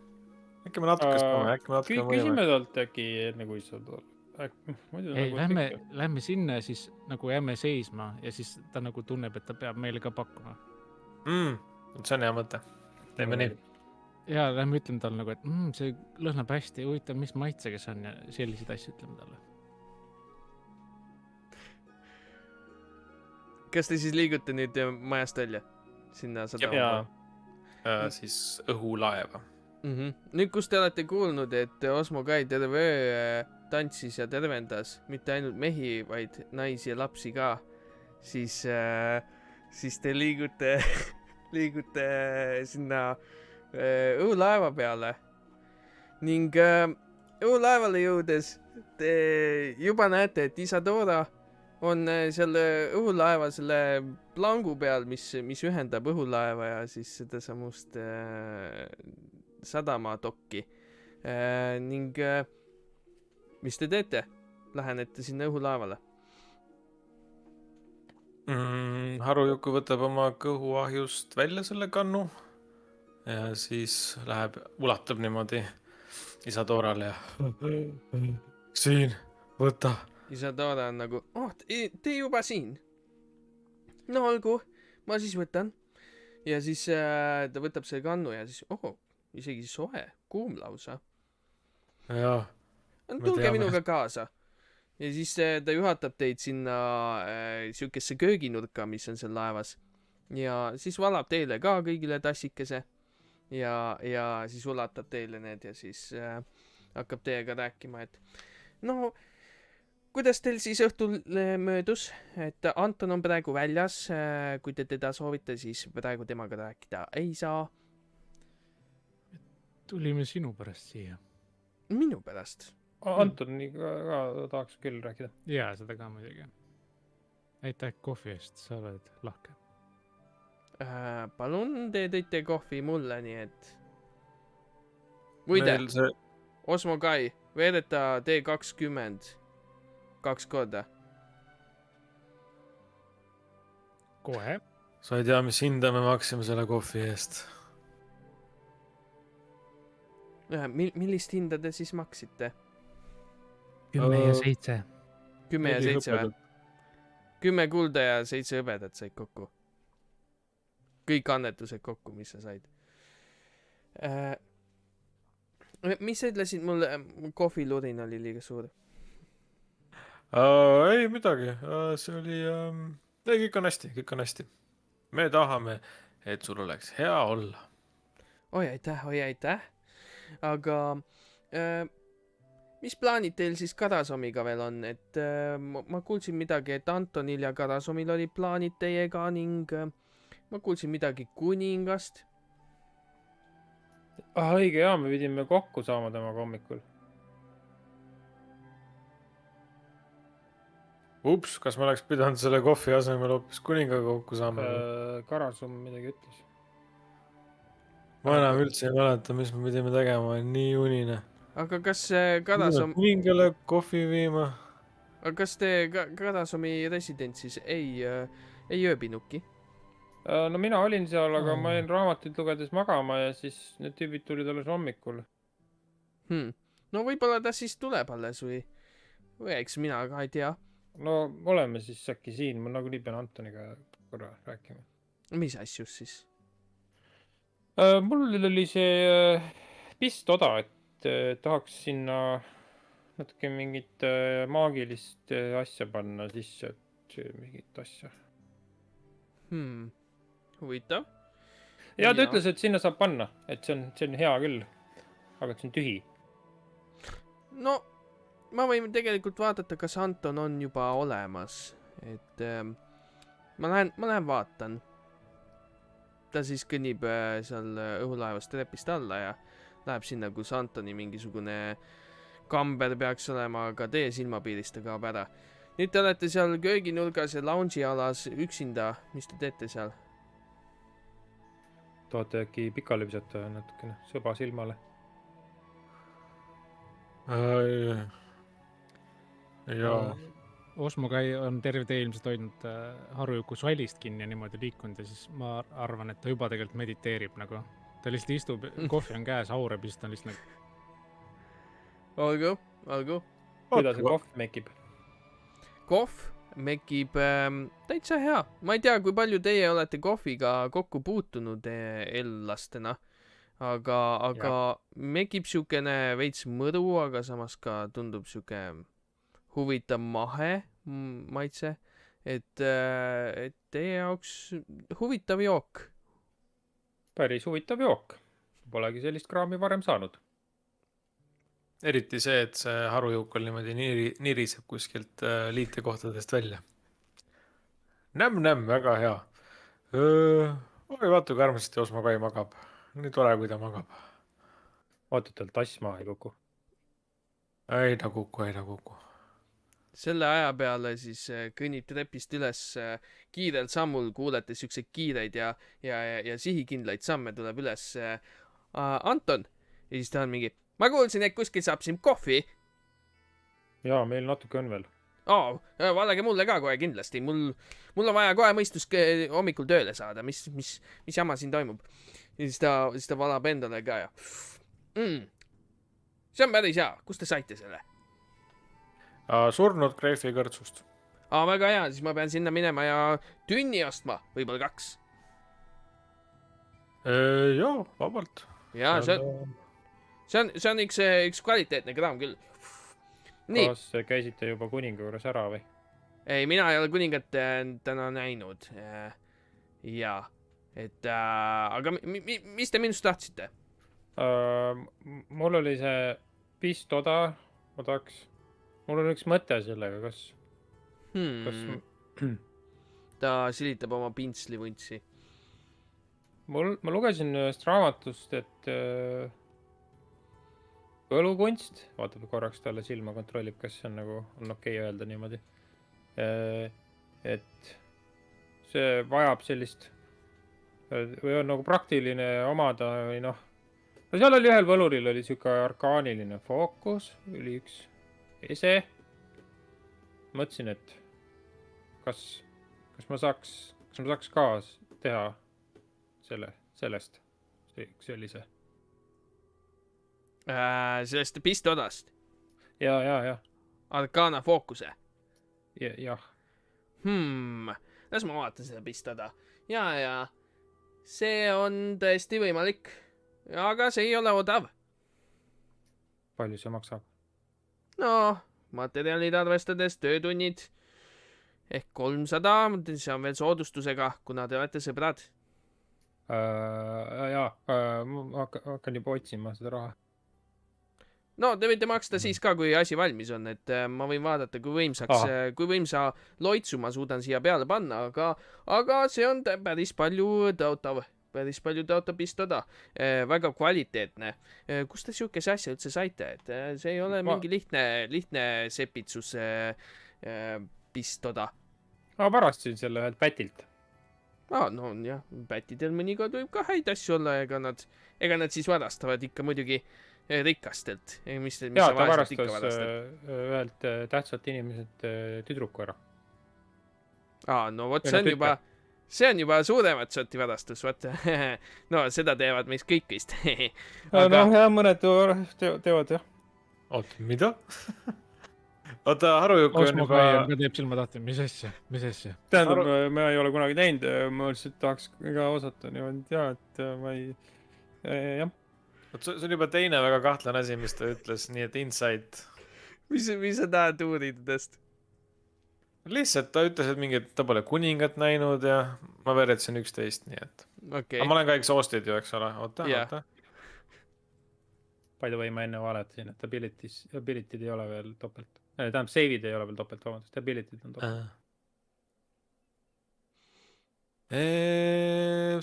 Äkki me natuke saame, äkki me natuke võime. Küsime talt äkki enne, kui sa muidu ei, nagu lähme sinna ja siis nagu jääme seisma ja siis ta nagu tunneb, et ta peab meile ka pakkuma. See on hea mõte. Teeme nii. Ja lähme ütleme talle nagu, et see lõhnab hästi, huvitav, mis maitsega see on ja selliseid asju ütleme talle. Kas te siis liigute nüüd majast välja? Sinna sadama? Siis õhulaeva. Nüüd, kus te olete kuulnud, et Osmo Kai terve öö tantsis ja tervendas mitte ainult mehi, vaid naisi ja lapsi ka, siis te liigute sinna õhulaeva peale. Ning õhulaevale jõudes te juba näete, et Isadora on seal õhulaeva selle plangu peal, mis ühendab õhulaeva ja siis seda samust sadamadokki. Ning mis te teete? Lähenete sinna õhulaevale. Harujuku võtab oma kõhuahjust välja selle kannu ja siis läheb, ulatab niimoodi Isadorale ja siin, võta. Isadora on nagu, te juba siin? No olgu, ma siis võtan. Ja siis ta võtab selle kannu ja siis, isegi soe, kuum lausa. Jah. Tulge minuga kaasa. Ja siis ta juhatab teid sinna siukesse kööginurka, mis on seal laevas. Ja siis valab teile ka kõigile tassikese. Ja siis ulatab teile need ja siis hakkab teiega rääkima, et no, kuidas teil siis õhtul möödus, et Anton on praegu väljas, kui te teda soovite, siis praegu temaga rääkida ei saa. Tulime sinu pärast siia. Minu pärast? Antoniga ka tahaks küll rääkida. Jaa, seda ka muidugi. Aitäh kohvi eest, sa oled lahke. Palun, te tõite kohvi mulle, nii et... Muide, Osmo Kai, veedeta T20 2 korda. Kohe. Sa ei tea, mis hinda me maksime selle kohvi eest. Millist hinda te siis maksite? 10 ja 7. 10 ja 7 või? 10 kulda ja 7 hõbedat said kokku. Kõik annetused kokku, mis sa said. Mis sa ütlesid mulle? Kohvilurin oli liiga suur. Ei midagi, see oli, kõik on hästi. Me tahame, et sul oleks hea olla. Oi aitäh. Aga mis plaanid teil siis Karasomiga veel on? Et ma kuulsin midagi, et Antonil ja Karasomil oli plaanid teiega ning ma kuulsin midagi kuningast. Õige, jaa, me pidime kokku saama temaga hommikul. Ups, kas ma oleks pidanud selle kohvi asemel hoopis kuningaga kokku saama? Karasum midagi ütles. Ma enam üldse ei mäleta, mis me pidime tegema, nii unine. Aga kas Karasom... Kuningale kohvi viima? Aga kas te Karasomi resident siis ei ööbinudki? No mina olin seal, aga ma olin raamatuid lugedes magama ja siis need tüübid tulid alles hommikul. No võib-olla ta siis tuleb alles või eks mina ka ei tea. No oleme siis äkki siin, ma nagunii pean Antoniga korra rääkima. Mis asjus siis? Mul oli see pistoda, et tahaks sinna natuke mingit maagilist asja panna sisse, et mingit asja. Huvitav. Ja ta ütles, et sinna saab panna, et see on hea küll, aga see on tühi. No, ma võin tegelikult vaadata, kas Anton on juba olemas, et ma lähen vaatan. Ta siis kõnnib seal õhulaevast trepist alla ja läheb sinna, kus Antoni mingisugune kamber peaks olema, aga teie silmapiirist ta kaob ära. Nüüd te olete seal kööginurgas ja lounge'i alas üksinda. Mis te teete seal? tahate äkki pikali visata natukene sõba silmale? jaa. Osmo Kai on terve tee ilmselt hoidnud Harujuku svalist kinni ja niimoodi liikunud ja siis ma arvan, et ta juba tegelikult mediteerib nagu. Ta lihtsalt istub, kohvi on käes, aurab ja siis ta on lihtsalt nagu olgu. kuidas see kohv mekib? Kohv mekib täitsa hea. Ma ei tea, kui palju teie olete kohviga kokku puutunud ellastena, aga mekib siukene veits mõru, aga samas ka tundub siuke huvitav mahe maitse, et teie jaoks huvitav jook. Päris huvitav jook. Polegi sellist kraami varem saanud. Eriti see, et see harujuuk on niimoodi niriseb kuskilt liitekohtadest välja. Nämm, väga hea. Oi, vaata, kui armsasti Osmo Kai magab. Nii tore, kui ta magab. Vaata, tal tass maha ei kuku. Ei ta kuku. Selle aja peale siis kõnnib trepist üles kiirel sammul, kuulete siukseid kiireid ja sihikindlaid samme tuleb üles Anton. Ja siis ta on mingi, ma kuulsin, et kuskil saab siin kohvi. Jaa, meil natuke on veel. Valage mulle ka kohe kindlasti. Mul on vaja kohe mõistus hommikul tööle saada. Mis jama siin toimub? Ja siis ta valab endale ka ja... See on päris hea. Kust te saite selle? Surnud Greifi kõrtsust. Väga hea. Siis ma pean sinna minema ja tünni ostma. Võib-olla 2. Jaa, vabalt. Jaa, see on üks kvaliteetne kraam küll. Nii. Kas käisite juba kuninga juures ära või? Ei, mina ei ole kuningat täna näinud. Jaa. Aga mis te minust tahtsite? Mul oli see pistoda. Mul on üks mõte sellega, kas... Ta silitab oma pintslivuntsi. Ma lugesin ühest raamatust, et võlukunst, vaatab korraks talle silma, kontrollib, kas see on nagu, on okei öelda niimoodi. Et see vajab sellist, või on nagu praktiline omada, või noh. No seal oli ühel võluril oli siuke arkaaniline fookus, oli üks ese. Mõtlesin, et kas ma saaks ka teha sellest sellise. Sellest pistodast? Ja. Arcana fookuse? Jah. Las ma vaatan seda pistoda. Ja. See on tõesti võimalik. Aga see ei ole odav. Palju see maksab? No, materjalid arvestades, töötunnid ehk 300, see on veel soodustusega, kuna te olete sõbrad. Jaa, ma hakkan juba otsima seda raha. No, te võite maksta siis ka, kui asi valmis on, et ma võin vaadata, kui võimsa loitsu ma suudan siia peale panna, aga see on päris palju tõotav pistoda. Väga kvaliteetne. Kust te siukese asja üldse saite? Et see ei ole mingi lihtne sepitsuse pistoda. Ma varastasin selle ühelt pätilt. No jah, pätidel mõnikord võib ka häid asju olla, ega nad siis varastavad ikka muidugi rikastelt. Jaa, ta varastas ühelt tähtsalt inimeselt tüdruku ära. No vot, see on juba suuremat sorti varastus, vaata. No, seda teevad meist kõik vist. No, jah, mõned teevad, jah. Oota, mida? Oota, Harujuku Osmo Kai ka teeb silma tahti. Mis asja? Tähendab, ma ei ole kunagi teinud, ma lihtsalt tahaks ka osata niimoodi teha, et ma ei... Jah. See on juba teine väga kahtlane asi, mis ta ütles, nii et insight. Mis sa tahad uurida tõst? Lihtsalt ta ütles, et ta pole kuningat näinud ja ma veretsen 11, nii et... Okay. Aga ma olen ka exhausted ju, eks ole. Oota. By the way, ma enne valetasin, et ability'd ei ole veel topelt. Tähendab, save'id ei ole veel topelt, vabandust. Ability'd on topelt.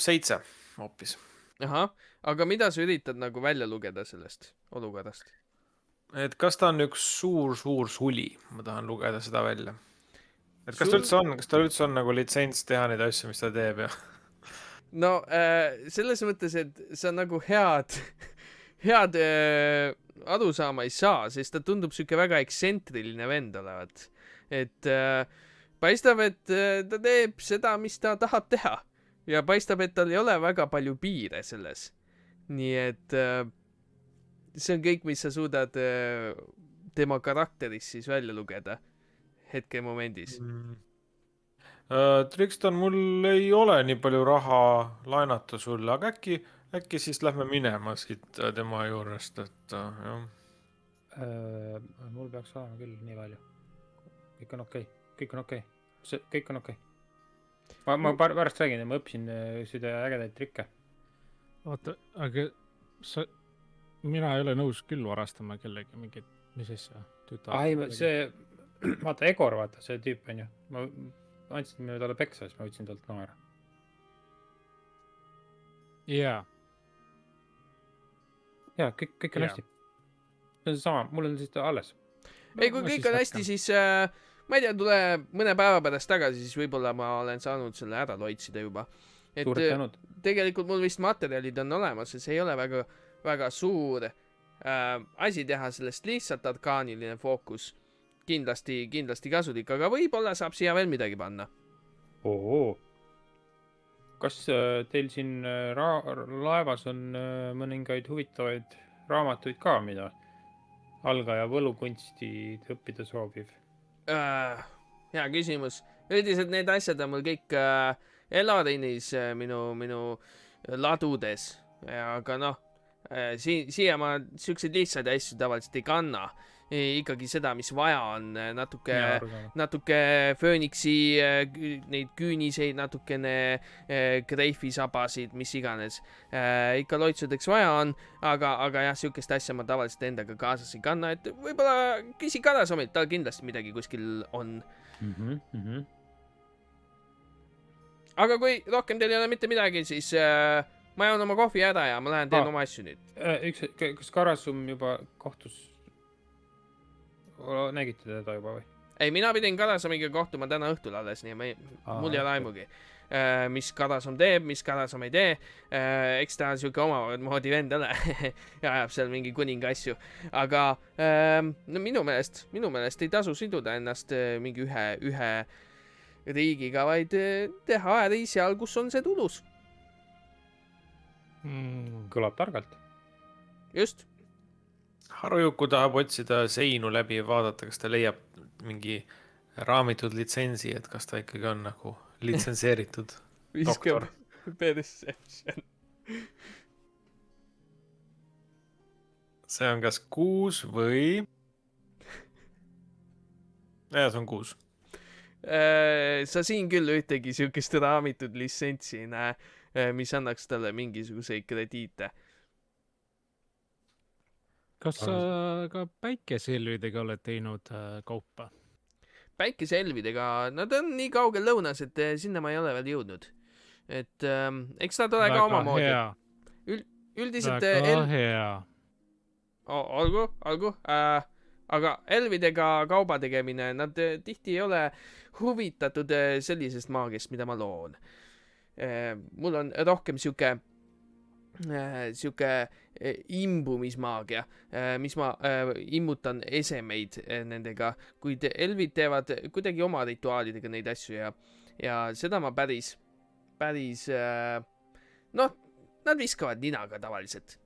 7 hoopis. Ahah, aga mida sa üritad nagu välja lugeda sellest olukorrast? Et kas ta on üks suur suli? Ma tahan lugeda seda välja. Et kas ta üldse on nagu litsents teha neid asju, mis ta teeb ja... no selles mõttes, et sa nagu head aru saama ei saa, sest ta tundub siuke väga ekstsentriline vend olevat. Et paistab, et ta teeb seda, mis ta tahab teha. Ja paistab, et tal ei ole väga palju piire selles. Nii et see on kõik, mis sa suudad tema karakteris siis välja lugeda hetke momendis. Trikston, mul ei ole nii palju raha laenata sulle, aga äkki siis lähme minema siit tema juurest, et jah. Mul peaks olema küll nii palju. Kõik on okei. Kõik on okei. Kõik on okei. Ma pärast räägin, ma õppisin seda ägedaid trikke. Oota, aga mina ei ole nõus küll varastama kellegi mingit, mis asja? Vaata, Egor, see tüüp on ju. Ma andsin talle peksa, siis ma võtsin talt naera. Jaa. Jaa, kõik on hästi. See on sama, mul on siis alles. Ei, kui kõik on hästi, siis ma ei tea, tule mõne päeva pärast tagasi, siis võib-olla ma olen saanud selle ära loitsida juba. Suured tänud. Tegelikult mul vist materjalid on olemas ja see ei ole väga, väga suur asi teha sellest lihtsalt arkaaniline fookus. Kindlasti kasulik, aga võib-olla saab siia veel midagi panna. Kas teil siin laevas on mõningaid huvitavaid raamatuid ka, mida algaja võlukunsti õppida soovib? Hea küsimus. Üldiselt need asjad on mul kõik Elarinis minu ladudes. Aga noh, siia ma siukseid lihtsaid asju tavaliselt ei kanna. Ikkagi seda, mis vaja on, natuke fööniksi neid küüniseid, natukene greifisabasid, mis iganes. Ikka loitsudeks vaja on, aga jah, siukest asja ma tavaliselt endaga kaasas ei kanna, et võib-olla küsi Kadasomilt, tal kindlasti midagi kuskil on. Aga kui rohkem teil ei ole mitte midagi, siis ma joon oma kohvi ära ja ma lähen teen oma asju nüüd. Kas Karasum juba kohtus? Nägite teda juba või? Ei, mina pidin Kadasomiga kohtuma täna õhtul alles, nii mul ei ole aimugi. Mis Kadasom teeb, mis Kadasom ei tee. Eks ta on siuke omamoodi vend ole ja ajab seal mingi kuninga asju. Aga no minu meelest ei tasu siduda ennast mingi ühe riigiga, vaid teha äri seal, kus on see tulus. Kõlab targalt. Just. Harujuku tahab otsida seinu läbi ja vaadata, kas ta leiab mingi raamitud litsentsi, et kas ta ikkagi on nagu litsenseeritud doktor. Perception. See on kas 6 või... see on 6. Sa siin küll ühtegi siukest raamitud litsentsi ei näe, mis annaks talle mingisuguseid krediite. Kas sa ka päikeseelvidega oled teinud kaupa? Päikeseelvidega, nad on nii kaugel lõunas, et sinna ma ei ole veel jõudnud. Et eks nad ole ka omamoodi. Üldiselt väga hea. Olgu. Aga elvidega kauba tegemine, nad tihti ei ole huvitatud sellisest maagiast, mida ma loon. Mul on rohkem siuke imbumismaagia, mis ma immutan esemeid nendega, kuid elvid teevad kuidagi oma rituaalidega neid asju ja seda ma päris noh, nad viskavad ninaga tavaliselt.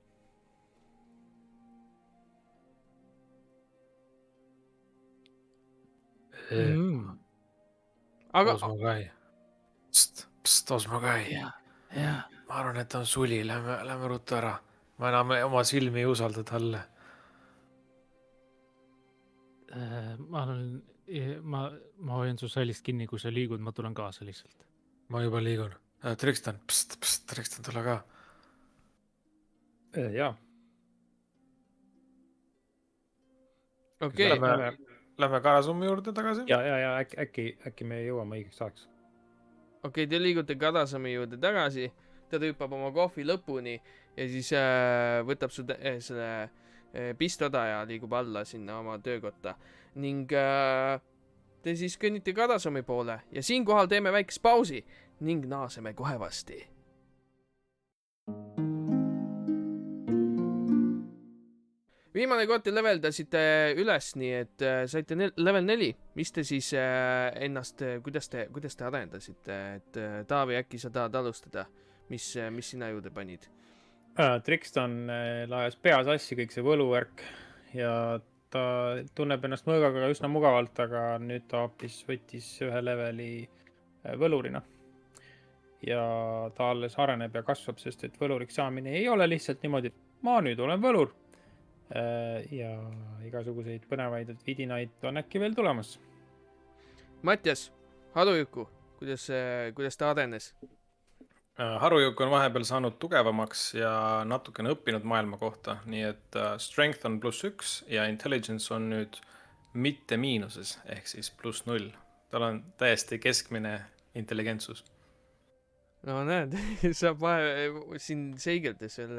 Aga Osmogai. Osmogai. Ma arvan, et on suli, lähme ruttu ära. Ma enam oma silmi ei usalda talle. Ma hoian su sälist kinni, kui sa liigud, ma tulen kaasa lihtsalt. Ma juba liigun. Trikston, Trikston, tule ka. Jaa. okei. Lähme Karasummi juurde tagasi. Ja äkki me jõuame õigeks ajaks. Okei, te liigute Kadasomi juurde tagasi, ta tüüpab oma kohvi lõpuni ja siis võtab selle pistoda ja liigub alla sinna oma töökotta ning te siis kõnnite Kadasomi poole ja siinkohal teeme väikest pausi ning naaseme kohe vasti. viimane kord te leveldasite üles, nii et saite level 4. Mis te siis ennast, kuidas te arendasite, et Taavi, äkki sa tahad alustada, mis sina juurde panid? Trikston lajas pea sassi kõik see võluvärk ja ta tunneb ennast mõõgaga üsna mugavalt, aga nüüd ta hoopis võttis ühe leveli võlurina. Ja ta alles areneb ja kasvab, sest et võluriks saamine ei ole lihtsalt niimoodi, et ma nüüd olen võlur. Ja igasuguseid põnevaid vidinaid on äkki veel tulemas. Mattias, Harujuku, kuidas ta arenes? Harujuk on vahepeal saanud tugevamaks ja natukene õppinud maailma kohta, nii et strength on +1 ja intelligence on nüüd mitte miinuses, ehk siis +0. Tal on täiesti keskmine intelligentsus. No näed, saab siin seigeldes veel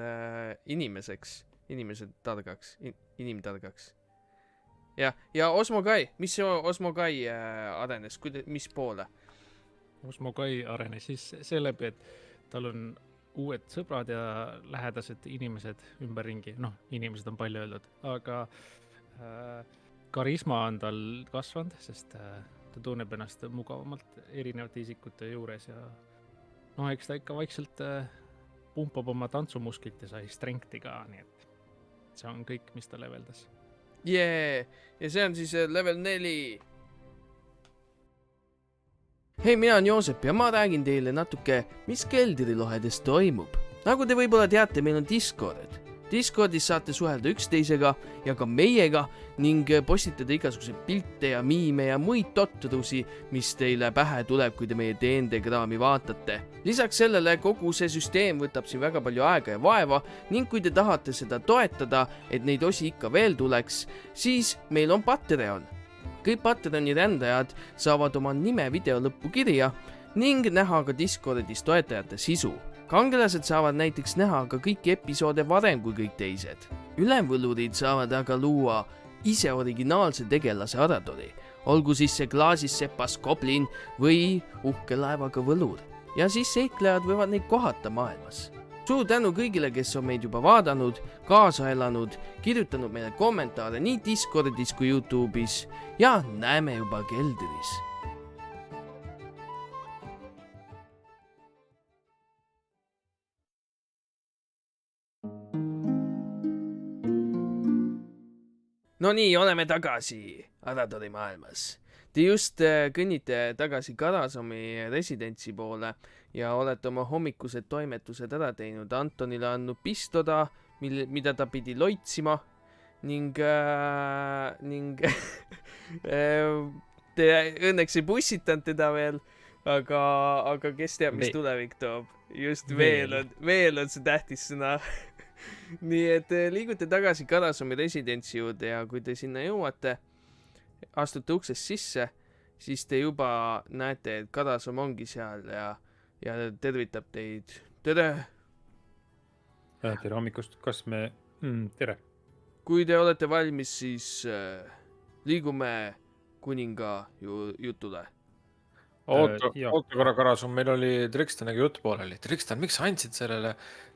inimesed targaks, inimtargaks. Ja Osmokai, mis see Osmokai arenes, mis poole? Osmokai arenes siis seeläbi, et tal on uued sõbrad ja lähedased inimesed ümberringi. Noh, inimesed on palju öeldud, aga karisma on tal kasvanud, sest ta tunneb ennast mugavamalt erinevate isikute juures ja noh, eks ta ikka vaikselt pumpab oma tantsumusklit ja sai strength'i ka, nii et see on kõik, mis ta leveldas. Ja see on siis level 4. Hei, mina on Joosep ja ma räägin teile natuke, mis keldrilohedes toimub. Nagu te võib-olla teate, meil on Discord. Discordis saate suhelda üksteisega ja ka meiega ning postitada igasuguseid pilte ja miime ja muid totrusi, mis teile pähe tuleb, kui te meie D&D-kraami vaatate. Lisaks sellele kogu see süsteem võtab siin väga palju aega ja vaeva ning kui te tahate seda toetada, et neid osi ikka veel tuleks, siis meil on Patreon. Kõik Patreoni rändajad saavad oma nime video lõppu kirja ning näha ka Discordis toetajate sisu. Kangelased saavad näiteks näha ka kõiki episoode varem kui kõik teised. Ülemvõlurid saavad aga luua ise originaalse tegelase Aradori, olgu siis see klaasis sepas goblin või uhke laevaga võlur. Ja siis seiklejad võivad neid kohata maailmas. Suur tänu kõigile, kes on meid juba vaadanud, kaasa elanud, kirjutanud meile kommentaare nii Discordis kui YouTube'is ja näeme juba keldris. No nii, oleme tagasi Aradori maailmas. Te just kõnnite tagasi Karasomi residentsi poole ja olete oma hommikused toimetused ära teinud. Antonile andnud pistoda, mida ta pidi loitsima ning te õnneks ei bussitanud teda veel, aga kes teab, mis tulevik toob. Just veel on see tähtis sõna. Nii et liigute tagasi Karasomi residentsi juurde ja kui te sinna jõuate, astute uksest sisse, siis te juba näete, et Karasom ongi seal ja tervitab teid. Tere! Tere hommikust, kas me... Tere! Kui te olete valmis, siis liigume kuninga jutule. Oota korra, Karasom, meil oli Trikstoniga jutt pooleli. Trikston, miks sa andsid sellele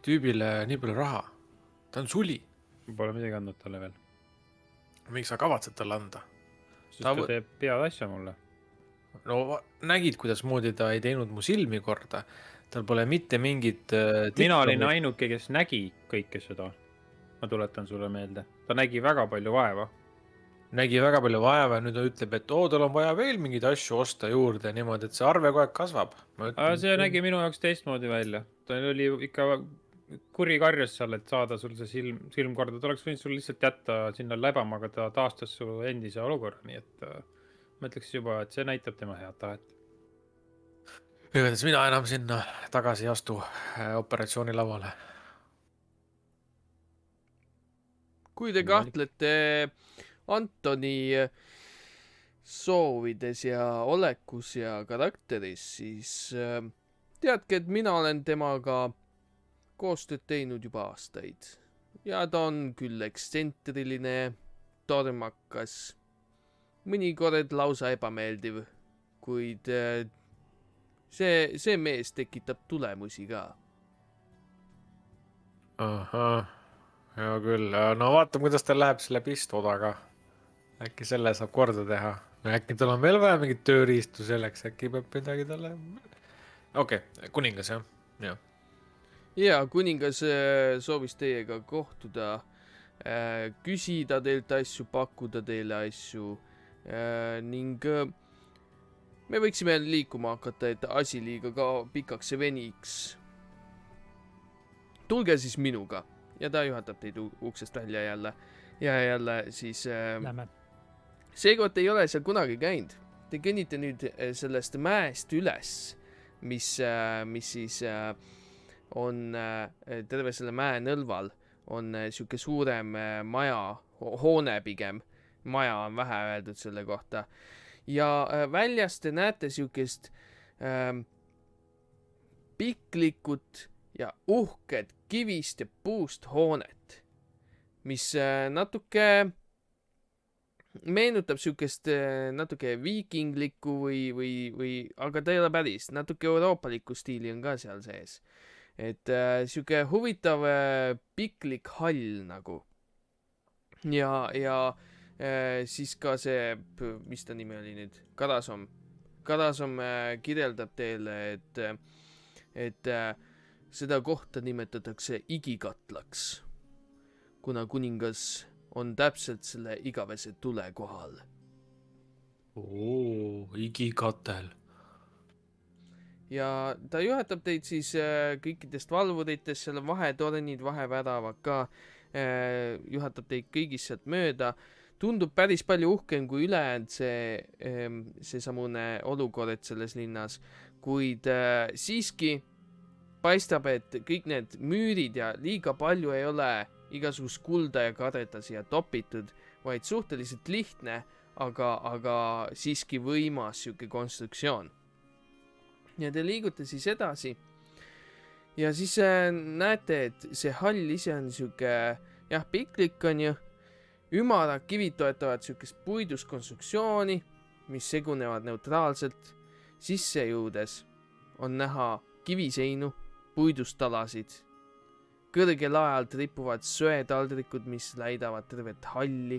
tüübile nii palju raha? Ta on suli. Pole midagi andnud talle veel. Miks sa kavatsed talle anda? Sest ta teeb pead asja mulle. No nägid, kuidas moodi ta ei teinud mu silmi korda. Tal pole mitte mingit... Mina olin ainuke, kes nägi kõike seda. Ma tuletan sulle meelde. Ta nägi väga palju vaeva. Nägi väga palju vaeva ja nüüd ta ütleb, et tal on vaja veel mingeid asju osta juurde niimoodi, et see arve kogu aeg kasvab. See nägi minu jaoks teistmoodi välja. Ta oli ikka kuri karjas seal, et saada sul see silm korda. Ta oleks võinud sul lihtsalt jätta sinna läbama, aga ta taastas su endise olukorra. Nii et ma ütleks juba, et see näitab tema head tahet. Igatahes mina enam sinna tagasi ei astu operatsiooni lavale. Kui te kahtlete Antoni soovides ja olekus ja karakteris, siis teadke, et mina olen temaga koostööd teinud juba aastaid. Ja ta on küll ekstsentriline, tormakas, mõnikord lausa ebameeldiv, kuid see mees tekitab tulemusi ka. Ahah. hea küll, no vaatame, kuidas tal läheb selle pistodaga. Äkki selle saab korda teha. Äkki tal on veel vaja mingit tööriistu selleks, äkki peab midagi talle. Okei, kuningas jah, jah. ja kuningas soovis teiega kohtuda, küsida teilt asju, pakkuda teile asju ning me võiksime liikuma hakata, et asi liiga ka pikaks ei veniks. Tulge siis minuga ja ta juhatab teid uksest välja jälle ja jälle siis Lähme. seekord ei ole seal kunagi käinud. Te kõnnite nüüd sellest mäest üles, mis siis on terve selle mäe nõlval on siuke suurem maja, hoone pigem. Maja on vähe öeldud selle kohta. Ja väljast te näete siukest piklikut ja uhket kivist ja puust hoonet, mis natuke meenutab siukest natuke viikinglikku või, aga ta ei ole päris, natuke euroopalikku stiili on ka seal sees. Et siuke huvitav piklik hall nagu. Ja siis ka see, mis ta nimi oli nüüd, Kadasom. Kadasom kirjeldab teile, et seda kohta nimetatakse igikatlaks, kuna kuningas on täpselt selle igavese tule kohal. Igikatel. Ja ta juhatab teid siis kõikidest valvuritest, seal on vahetornid, vaheväravad ka, juhatab teid kõigist sealt mööda. Tundub päris palju uhkem kui ülejäänud see samune olukord selles linnas, kuid siiski paistab, et kõik need müürid ja liiga palju ei ole igasugust kulda ja kadeda siia topitud, vaid suhteliselt lihtne, aga siiski võimas siuke konstruktsioon. Ja te liigute siis edasi ja siis näete, et see hall ise on siuke, jah, piklik on ju, ümarad kivid toetavad siukest puidust konstruktsiooni, mis segunevad neutraalselt. Sisse jõudes on näha kiviseinu, puidust talasid. Kõrge lae alt ripuvad söetaldrikud, mis läidavad tervet halli.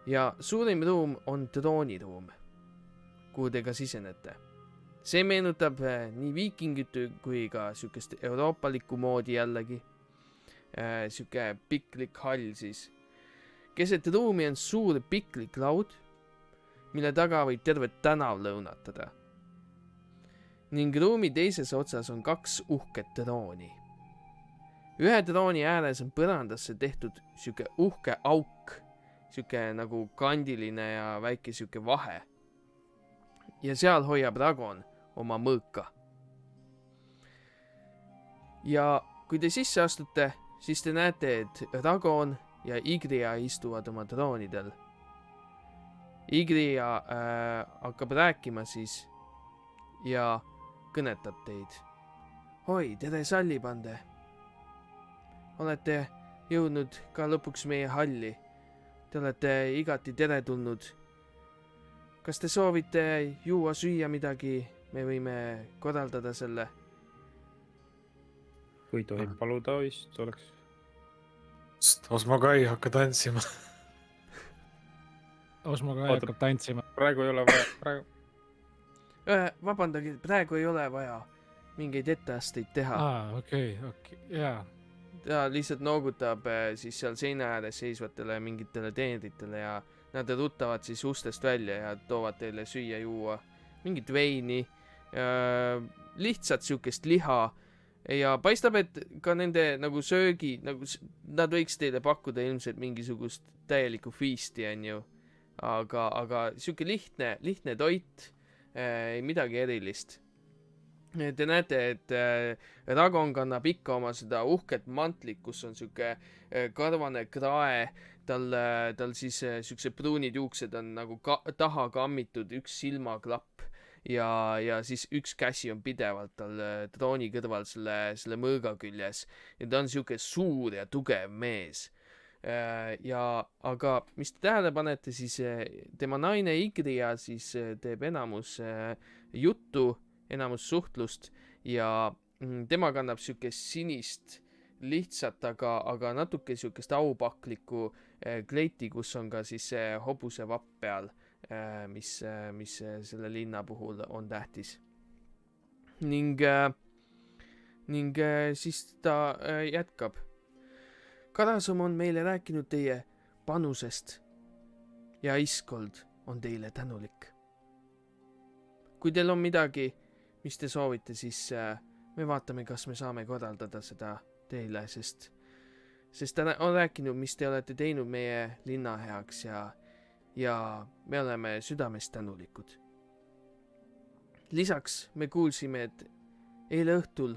Ja suurim ruum on trooniruum, kuhu te ka sisenete. See meenutab nii viikingit kui ka siukest euroopalikku moodi jällegi. Siuke piklik hall siis. Keset ruumi on suur piklik laud, mille taga võib tervet tänav lõunatada. Ning ruumi teises otsas on 2 uhket trooni. Ühe trooni ääres on põrandasse tehtud siuke uhke auk, siuke nagu kandiline ja väike siuke vahe. Ja seal hoiab Ragon oma mõõka. Ja kui te sisse astute, siis te näete, et Ragon ja Igria istuvad oma troonidel. Igria hakkab rääkima siis ja kõnetab teid. Oi, tere Sallipande. Olete jõudnud ka lõpuks meie halli. Te olete igati teretulnud. Kas te soovite juua süüa midagi? Me võime korraldada selle. Kui tohib paluda, vist oleks. Osmogai hakka tantsima. Osmogai hakkab tantsima. Praegu ei ole vaja. Vabandage, praegu ei ole vaja mingeid etteasteid teha. Okei, jaa. Ta lihtsalt noogutab siis seal seina ääres seisvatele mingitele teenritele ja nad ruttavad siis ustest välja ja toovad teile süüa juua. Mingit veini, lihtsalt siukest liha ja paistab, et ka nende nagu söögi, nagu nad võiks teile pakkuda ilmselt mingisugust täielikku feasti, on ju. Aga siuke lihtne toit, ei midagi erilist. Te näete, et Ragon kannab ikka oma seda uhket mantlit, kus on siuke karvane krae, tal siis siuksed pruunid juuksed on nagu taha kammitud, üks silmaklapp ja siis üks käsi on pidevalt tal trooni kõrval selle mõõga küljes ja ta on siuke suur ja tugev mees. Aga mis te tähele panete, siis tema naine Igria siis teeb enamus juttu, enamus suhtlust ja tema kannab siukest sinist lihtsat, aga natuke siukest aupaklikku kleiti, kus on ka siis see hobusevapp peal, mis selle linna puhul on tähtis. Ning siis ta jätkab. Karasom on meile rääkinud teie panusest ja Iskold on teile tänulik. Kui teil on midagi, mis te soovite, siis me vaatame, kas me saame korraldada seda teile, sest ta on rääkinud, mis te olete teinud meie linna heaks ja me oleme südamest tänulikud. Lisaks me kuulsime, et eile õhtul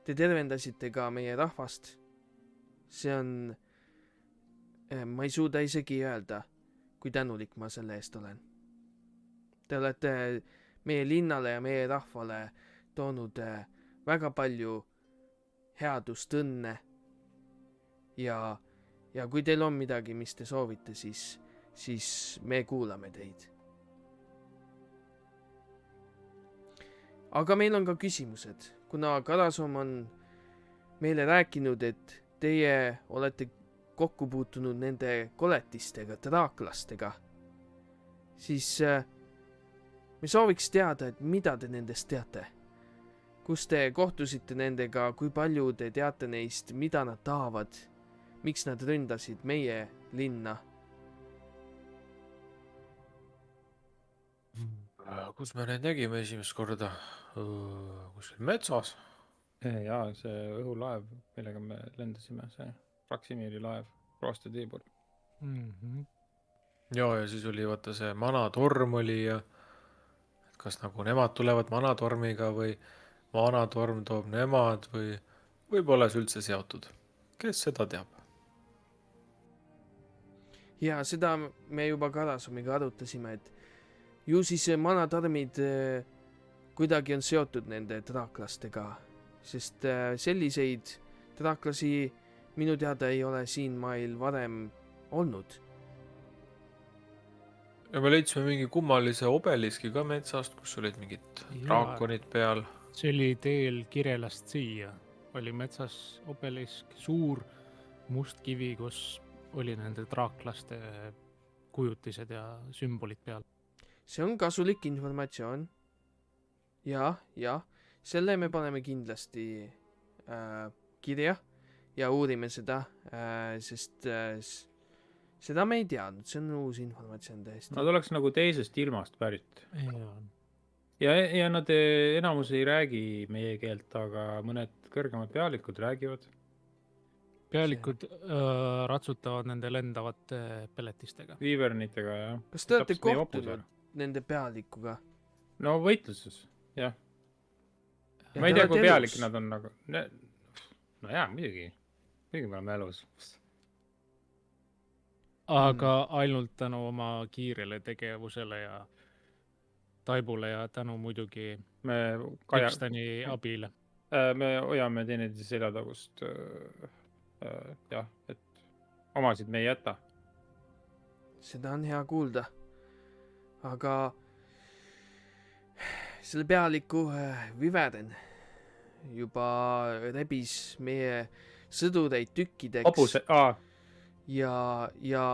te tervendasite ka meie rahvast. See on, ma ei suuda isegi öelda, kui tänulik ma selle eest olen. Te olete meie linnale ja meie rahvale toonud väga palju headust, õnne ja kui teil on midagi, mis te soovite, siis me kuulame teid. Aga meil on ka küsimused, kuna Karasom on meile rääkinud, et teie olete kokku puutunud nende koletistega, draaklastega, siis me sooviks teada, et mida te nendest teate. Kus te kohtusite nendega, kui palju te teate neist, mida nad tahavad, miks nad ründasid meie linna? Kus me neid nägime esimest korda? Kuskil metsas. Jaa, see õhulaev, millega me lendasime, see Praksimiiri laev, Rooste Tiibur. Ja siis oli vaata see manatorm oli ja et kas nagu nemad tulevad manatormiga või manatorm toob nemad või pole see üldse seotud. Kes seda teab? Ja seda me juba Karasomiga arutasime, et ju siis manatormid kuidagi on seotud nende draaklastega, sest selliseid draaklasi minu teada ei ole siin mail varem olnud. Ja me leidsime mingi kummalise obeliski ka metsast, kus olid mingid draakonid peal. See oli teel Kirelast siia. Oli metsas obelisk, suur must kivi, kus oli nende draaklaste kujutised ja sümbolid peal. See on kasulik informatsioon. Ja, selle me paneme kindlasti kirja ja uurime seda, sest seda me ei teadnud, see on uus informatsioon täiesti. Nad oleks nagu teisest ilmast pärit. Ja nad enamus ei räägi meie keelt, aga mõned kõrgemad pealikud räägivad. Pealikud ratsutavad nende lendavate pelletistega. Viivernitega, jah. Kas te olete kohtunud nende pealikuga? No võitluses, jah. Ma ei tea, kui pealik nad on nagu... No jaa, muidugi. Muidugi me oleme elus. Aga ainult tänu oma kiirele tegevusele ja Taibule ja tänu muidugi Kipstani abile. Me hoiame teineteise seljatagust, jah, et omasid me ei jäta. Seda on hea kuulda. Aga selle pealiku Viveren juba rebis meie sõdureid tükkideks. Ja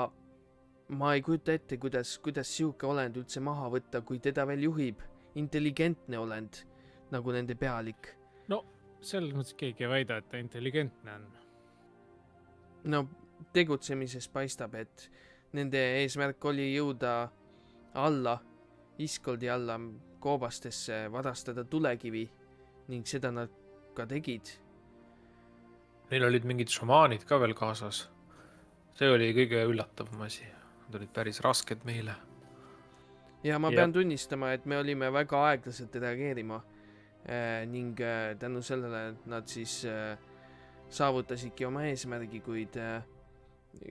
ma ei kujuta ette, kuidas siuke olend üldse maha võtta, kui teda veel juhib intelligentne olend, nagu nende pealik. No, selles mõttes keegi ei väida, et ta intelligentne on. No, tegutsemises paistab, et nende eesmärk oli jõuda alla, Iskoldi alla koobastesse, varastada tulekivi ning seda nad ka tegid. Neil olid mingid šamaanid ka veel kaasas. See oli kõige üllatavam asi. Nad olid päris rasked meile. Ja ma pean tunnistama, et me olime väga aeglaselt reageerima ning tänu sellele nad siis saavutasidki oma eesmärgi, kuid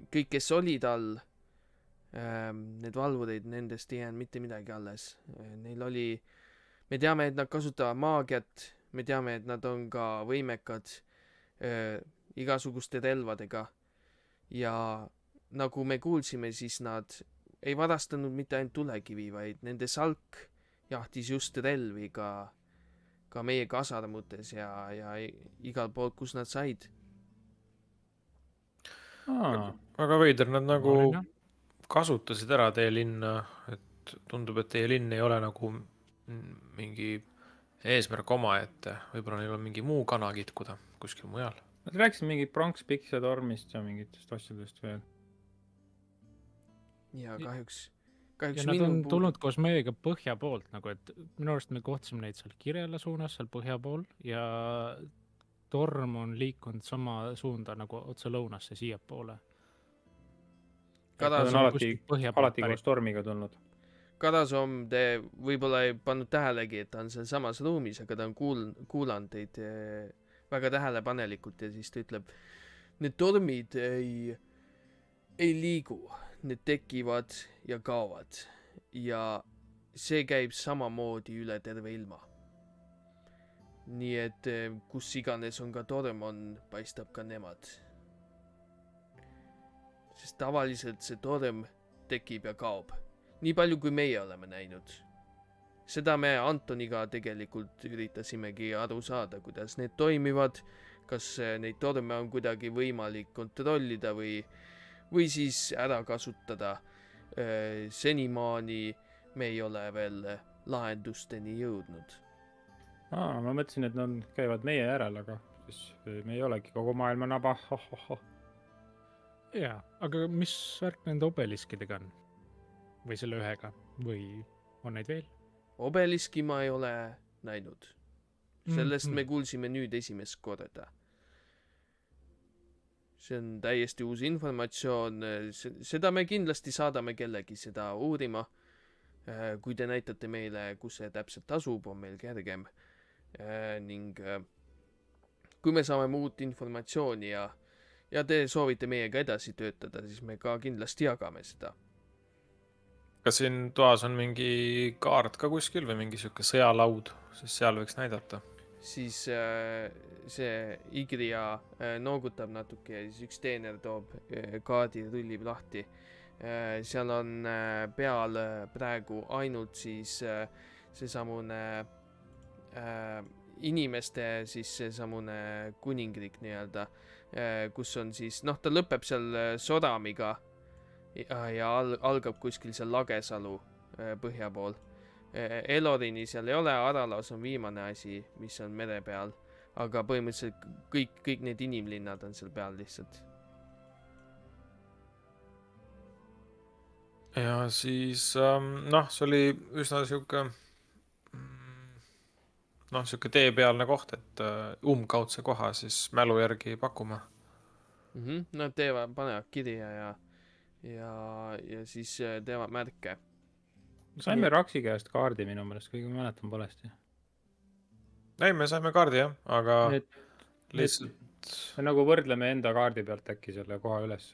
kõik, kes olid all, need valvureid, nendest ei jäänud mitte midagi alles. Neil oli, me teame, et nad kasutavad maagiat, me teame, et nad on ka võimekad igasuguste relvadega ja nagu me kuulsime, siis nad ei varastanud mitte ainult tulekivi, vaid nende salk jahtis just relvi ka ka meie kasarmutes ja igal pool, kus nad said. Väga veider, nad nagu Oluline. kasutasid ära teie linna, et tundub, et teie linn ei ole nagu mingi eesmärk omaette, võib-olla neil on mingi muu kana kitkuda kuskil mujal. Nad rääkisid mingit pronkspikse tormist ja mingitest asjadest veel. Ja Ja kahjuks nad minu on tulnud koos meiega põhja poolt nagu, et minu arust me kohtasime neid seal Kirjala suunas, seal põhja pool ja torm on liikunud sama suunda nagu otse lõunasse siiapoole. Nad Kadas on on alati koos tormiga tulnud. Kadasom, te võib-olla ei pannud tähelegi, et ta on seal samas ruumis, aga ta on kuulanud teid väga tähelepanelikult ja siis ta ütleb, need tormid ei liigu, need tekivad ja kaovad ja see käib samamoodi üle terve ilma. Nii et kus iganes on ka torm on, paistab ka nemad. Sest tavaliselt see torm tekib ja kaob. Nii palju kui meie oleme näinud. Seda me Antoniga tegelikult üritasimegi aru saada, kuidas need toimivad, kas neid torme on kuidagi võimalik kontrollida või siis ära kasutada. Senimaani me ei ole veel lahendusteni jõudnud. Ma mõtlesin, et nad käivad meie järel, aga siis me ei olegi kogu maailma naba. Jaa, aga mis värk nende obeliskidega on? Või selle ühega? Või on neid veel? Obeliski ma ei ole näinud. Sellest me kuulsime nüüd esimest korda. See on täiesti uus informatsioon. Seda me kindlasti saadame kellegi seda uurima. Kui te näitate meile, kus see täpselt asub, on meil kergem. Ning kui me saame muud informatsiooni ja te soovite meiega edasi töötada, siis me ka kindlasti jagame seda. Kas siin toas on mingi kaart ka kuskil või mingi siuke sõjalaud, siis seal võiks näidata? Siis see Igria noogutab natuke ja siis üks teener toob kaardi, rullib lahti. Seal on peal praegu ainult siis seesamune inimeste siis seesamune kuningrik nii-öelda, kus on siis, ta lõpeb seal Sodamiga ja algab kuskil seal Lagesalu põhja pool. Elorini seal ei ole, Aralas on viimane asi, mis on mere peal, aga põhimõtteliselt kõik need inimlinnad on seal peal lihtsalt. Ja siis, see oli üsna siuke teepealne koht, et umbkaudse koha siis mälu järgi pakume. Nad panevad kirja ja siis teevad märke. Saime Raksi käest kaardi minu meelest, kuigi ma mäletan valesti. Ei, me saime kaardi jah, aga lihtsalt... Me nagu võrdleme enda kaardi pealt äkki selle koha üles.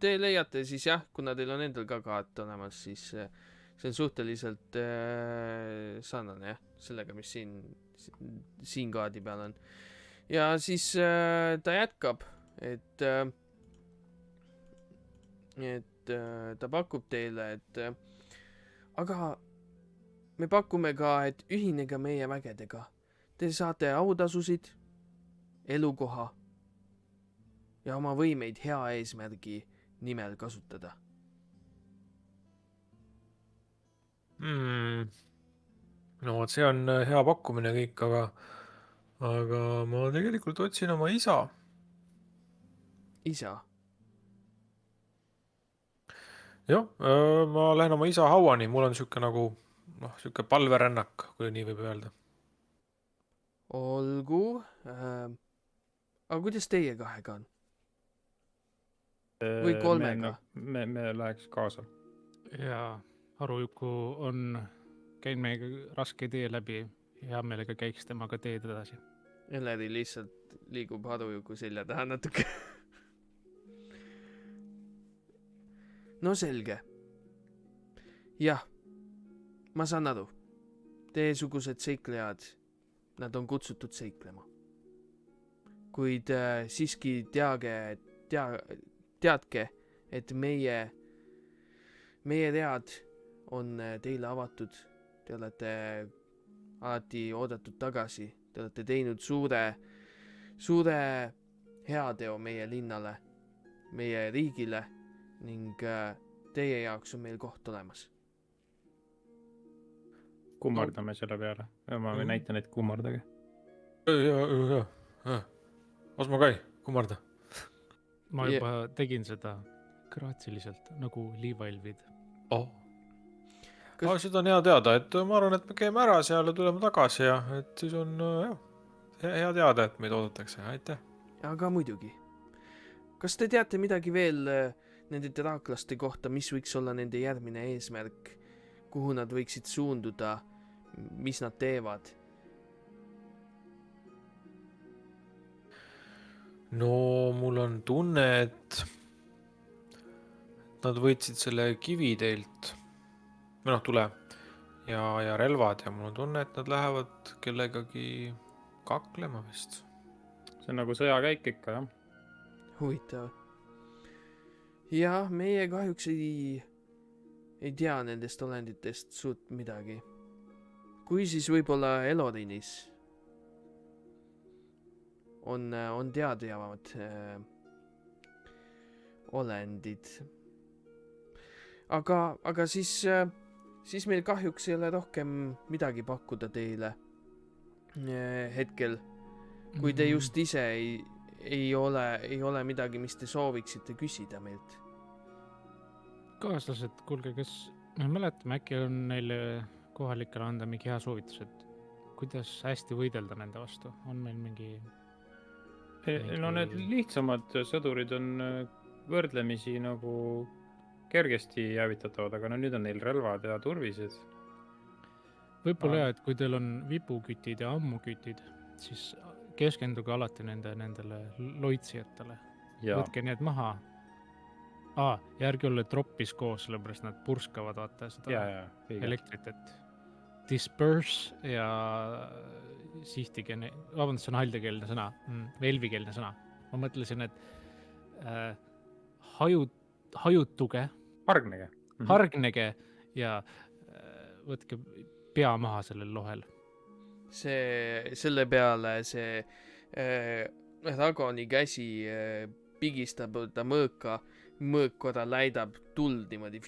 Te leiate siis jah, kuna teil on endal ka kaart olemas, siis see on suhteliselt sarnane jah, sellega, mis siin kaardi peal on. Ja siis ta jätkab, et ta pakub teile, et aga me pakume ka, et ühinega meie vägedega. Te saate autasusid, elukoha ja oma võimeid hea eesmärgi nimel kasutada. No see on hea pakkumine kõik, aga ma tegelikult otsin oma isa. Isa? Jah, ma lähen oma isa hauani, mul on siuke palverännak, kui nii võib öelda. Olgu. Aga kuidas teie kahega on? Või kolmega? Me läheks kaasa. Ja Harujuku on käinud meiega raske tee läbi. Hea meelega käiks temaga teed edasi. Elleri lihtsalt liigub Harujuku selja taha natuke. No selge. Jah, ma saan aru. Teesugused seiklejad, nad on kutsutud seiklema. Kuid siiski teadke, et meie read on teile avatud. Te olete alati oodatud tagasi. Te olete teinud suure heateo meie linnale, meie riigile ning teie jaoks on meil koht olemas. kummardame selle peale. Ma näitan, et kummardage. Osmo Kai, kummarda. Ma juba tegin seda graatsiliselt nagu liivailvid. Seda on hea teada, et ma arvan, et me käime ära seal ja tuleme tagasi ja et siis on hea teada, et meid oodatakse. Aitäh. Aga muidugi. Kas te teate midagi veel nende draaklaste kohta, mis võiks olla nende järgmine eesmärk, kuhu nad võiksid suunduda, mis nad teevad? No mul on tunne, et nad võtsid selle kivi teilt, või tule ja relvad ja mul on tunne, et nad lähevad kellegagi kaklema vist. See on nagu sõjakäik ikka, jah. Huvitav. Ja meie kahjuks ei tea nendest olenditest suurt midagi. Kui siis võib-olla Elorinis on teadjavad olendid. Aga siis meil kahjuks ei ole rohkem midagi pakkuda teile hetkel. Kui te just ise ei ole midagi, mis te sooviksite küsida meilt. Kaaslased, kuulge, kas me mäletame, äkki on neile kohalikele anda mingi hea soovitus, et kuidas hästi võidelda nende vastu? On meil mingi... No need lihtsamad sõdurid on võrdlemisi nagu kergesti hävitatavad, aga nüüd on neil relvad ja turvised. Võib-olla et kui teil on vipukütid ja ammukütid, siis keskenduge alati nendele loitsijatele. Võtke need maha. Ja ärge olla troppis koos, sellepärast nad purskavad vaata seda elektrit, et disperse ja sihtige, vabandust, see on haldekeelne sõna, elvikeelne sõna. Ma mõtlesin, et hajutuge, hargnege ja võtke pea maha sellel lohel. Selle peale see Ragoni käsi pigistab ta mõõk korra läidab tuld niimoodi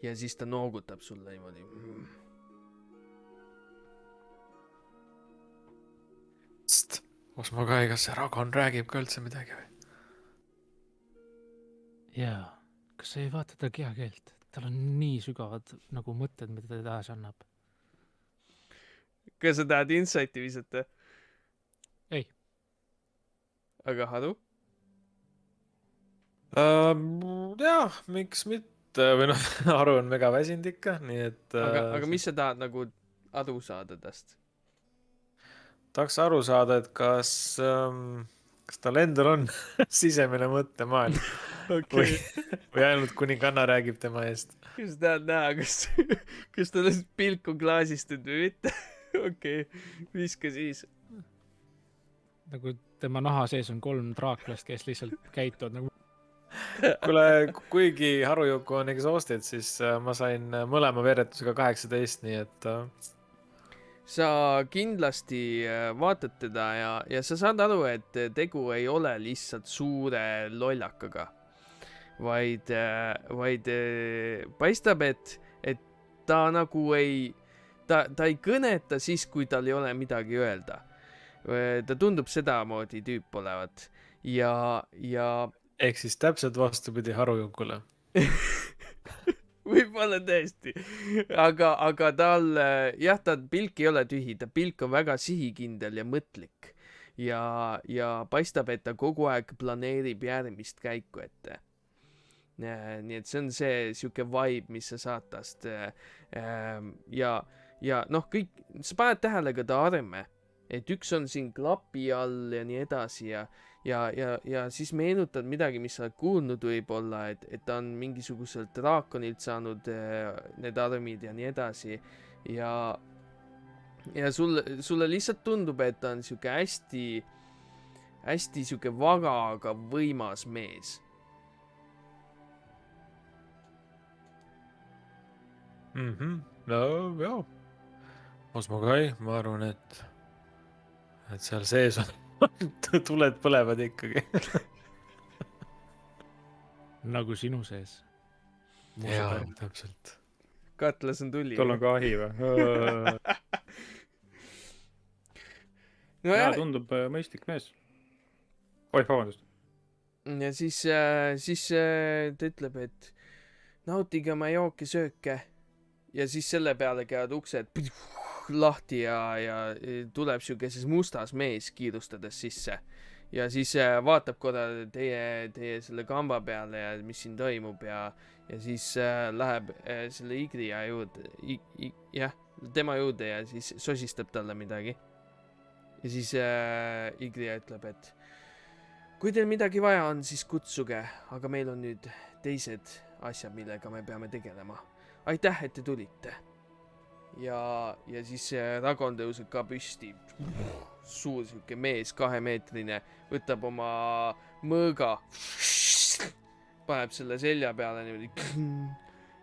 ja siis ta noogutab sulle niimoodi. Osmo Kai, kas see Ragon räägib ka üldse midagi või? Jaa, kas sa ei vaata ta kehakeelt? Tal on nii sügavad nagu mõtted, mida ta edasi annab. Kas sa tahad insighti visata? Ei. Aga Haru? Jah, miks mitte, või Haru on mega väsinud ikka, nii et... Aga mis sa tahad nagu aru saada tast? Tahaks aru saada, et kas tal endal on sisemine mõttemaailm või ainult kuninganna räägib tema eest. Kas sa tahad näha, kas tal on pilku klaasistud või mitte? Okei, viska siis. Nagu tema naha sees on 3 draaklast, kes lihtsalt käituvad nagu... Kuule, kuigi Harujuku on exhausted, siis ma sain mõlema veeretusega 18, nii et... Sa kindlasti vaatad teda ja sa saad aru, et tegu ei ole lihtsalt suure lollakaga, vaid paistab, et ta nagu ta ei kõneta siis, kui tal ei ole midagi öelda. Ta tundub sedamoodi tüüp olevat ja... Ehk siis täpselt vastupidi Harujukule. Võib-olla tõesti. Aga tal, jah, ta pilk ei ole tühi, ta pilk on väga sihikindel ja mõtlik. Ja paistab, et ta kogu aeg planeerib järgmist käiku ette. Nii et see on see siuke vibe, mis sa saad tast. Ja kõik, sa paned tähele ka ta arme. Et üks on siin klapi all ja nii edasi ja siis meenutad midagi, mis sa oled kuulnud võib-olla, et ta on mingisuguselt draakonilt saanud need armid ja nii edasi ja sulle lihtsalt tundub, et ta on siuke hästi siuke vaga, aga võimas mees. No, jah. Osmokai, ma arvan, et seal sees on tuled põlevad ikkagi. nagu sinu sees . jaa, täpselt. katlas on tuli . tal on ka ahi või ? jaa , nojah , tundub mõistlik mees . oih , vabandust . ja siis ta ütleb , et nautige oma jooke-sööke ja siis selle peale käivad uksed lahti ja tuleb siuke siis mustas mees kiirustades sisse ja siis vaatab korra teie selle kamba peale ja mis siin toimub ja siis läheb selle Igria juurde , jah , tema juurde ja siis sosistab talle midagi . ja siis Igria ütleb , et kui teil midagi vaja on , siis kutsuge , aga meil on nüüd teised asjad , millega me peame tegelema . aitäh , et te tulite . ja siis Ragon tõuseb ka püsti . suur siuke mees , 2-meetrine , võtab oma mõõga , paneb selle selja peale niimoodi .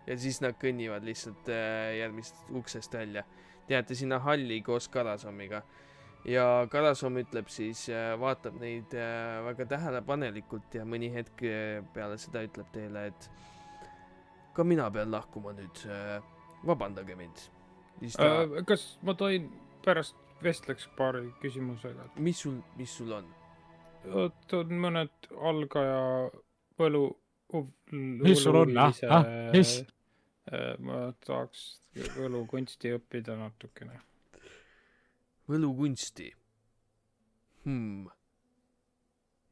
ja siis nad kõnnivad lihtsalt järgmisest uksest välja . Te jääte sinna halli koos Karasomiga ja Karasom ütleb siis , vaatab neid väga tähelepanelikult ja mõni hetk peale seda ütleb teile , et ka mina pean lahkuma nüüd , vabandage mind . siis ta , kas ma tohin pärast vestleks paari küsimusega ? mis sul on ? oot , on mõned algaja võlu . Mis sul on? Mis? ma tahaks võlukunsti õppida natukene . võlukunsti .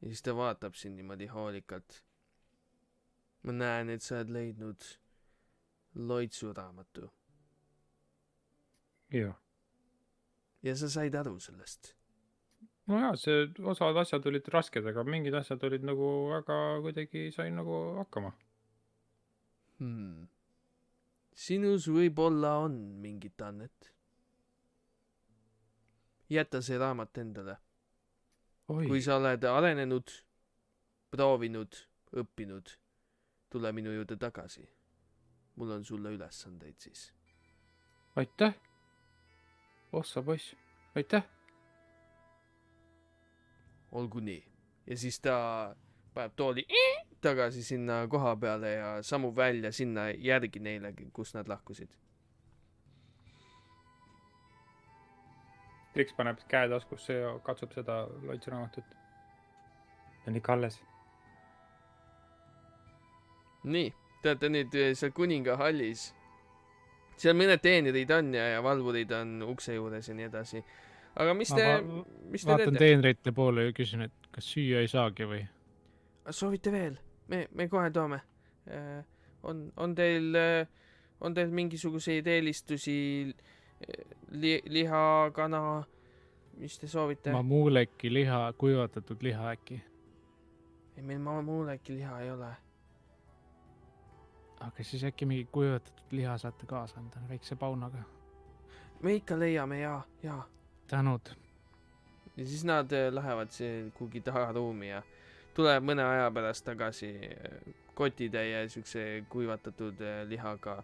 ja siis ta vaatab sind niimoodi hoolikalt . ma näen , et sa oled leidnud loitsuraamatu jah . ja sa said aru sellest . nojah , see osad asjad olid rasked , aga mingid asjad olid nagu väga kuidagi sain nagu hakkama . sinus võib-olla on mingit annet . jäta see raamat endale . kui sa oled arenenud , proovinud , õppinud , tule minu juurde tagasi . mul on sulle ülesandeid siis . aitäh , ossa poiss , aitäh . olgu nii . ja siis ta paneb tooli tagasi sinna koha peale ja sammub välja sinna järgi neile , kus nad lahkusid . Triks paneb käe taskusse ja katsub seda loitsuraamatut . on ikka alles . nii , te olete nüüd seal kuningahallis . seal mõned teenrid on ja valvurid on ukse juures ja nii edasi . aga mis te vaatan teete ? teenrite poole ja küsin , et kas süüa ei saagi või ? soovite veel ? me kohe toome . on teil mingisuguseid eelistusi ? liha , kana , mis te soovite ? mamuuleki liha , kuivatatud liha äkki . ei , meil mamuuleki liha ei ole . aga siis äkki mingi kuivatatud liha saate kaasa anda väikse paunaga . me ikka leiame ja . tänud . ja siis nad lähevad kuhugi taharuumi ja tuleb mõne aja pärast tagasi kotitäie siukse kuivatatud lihaga .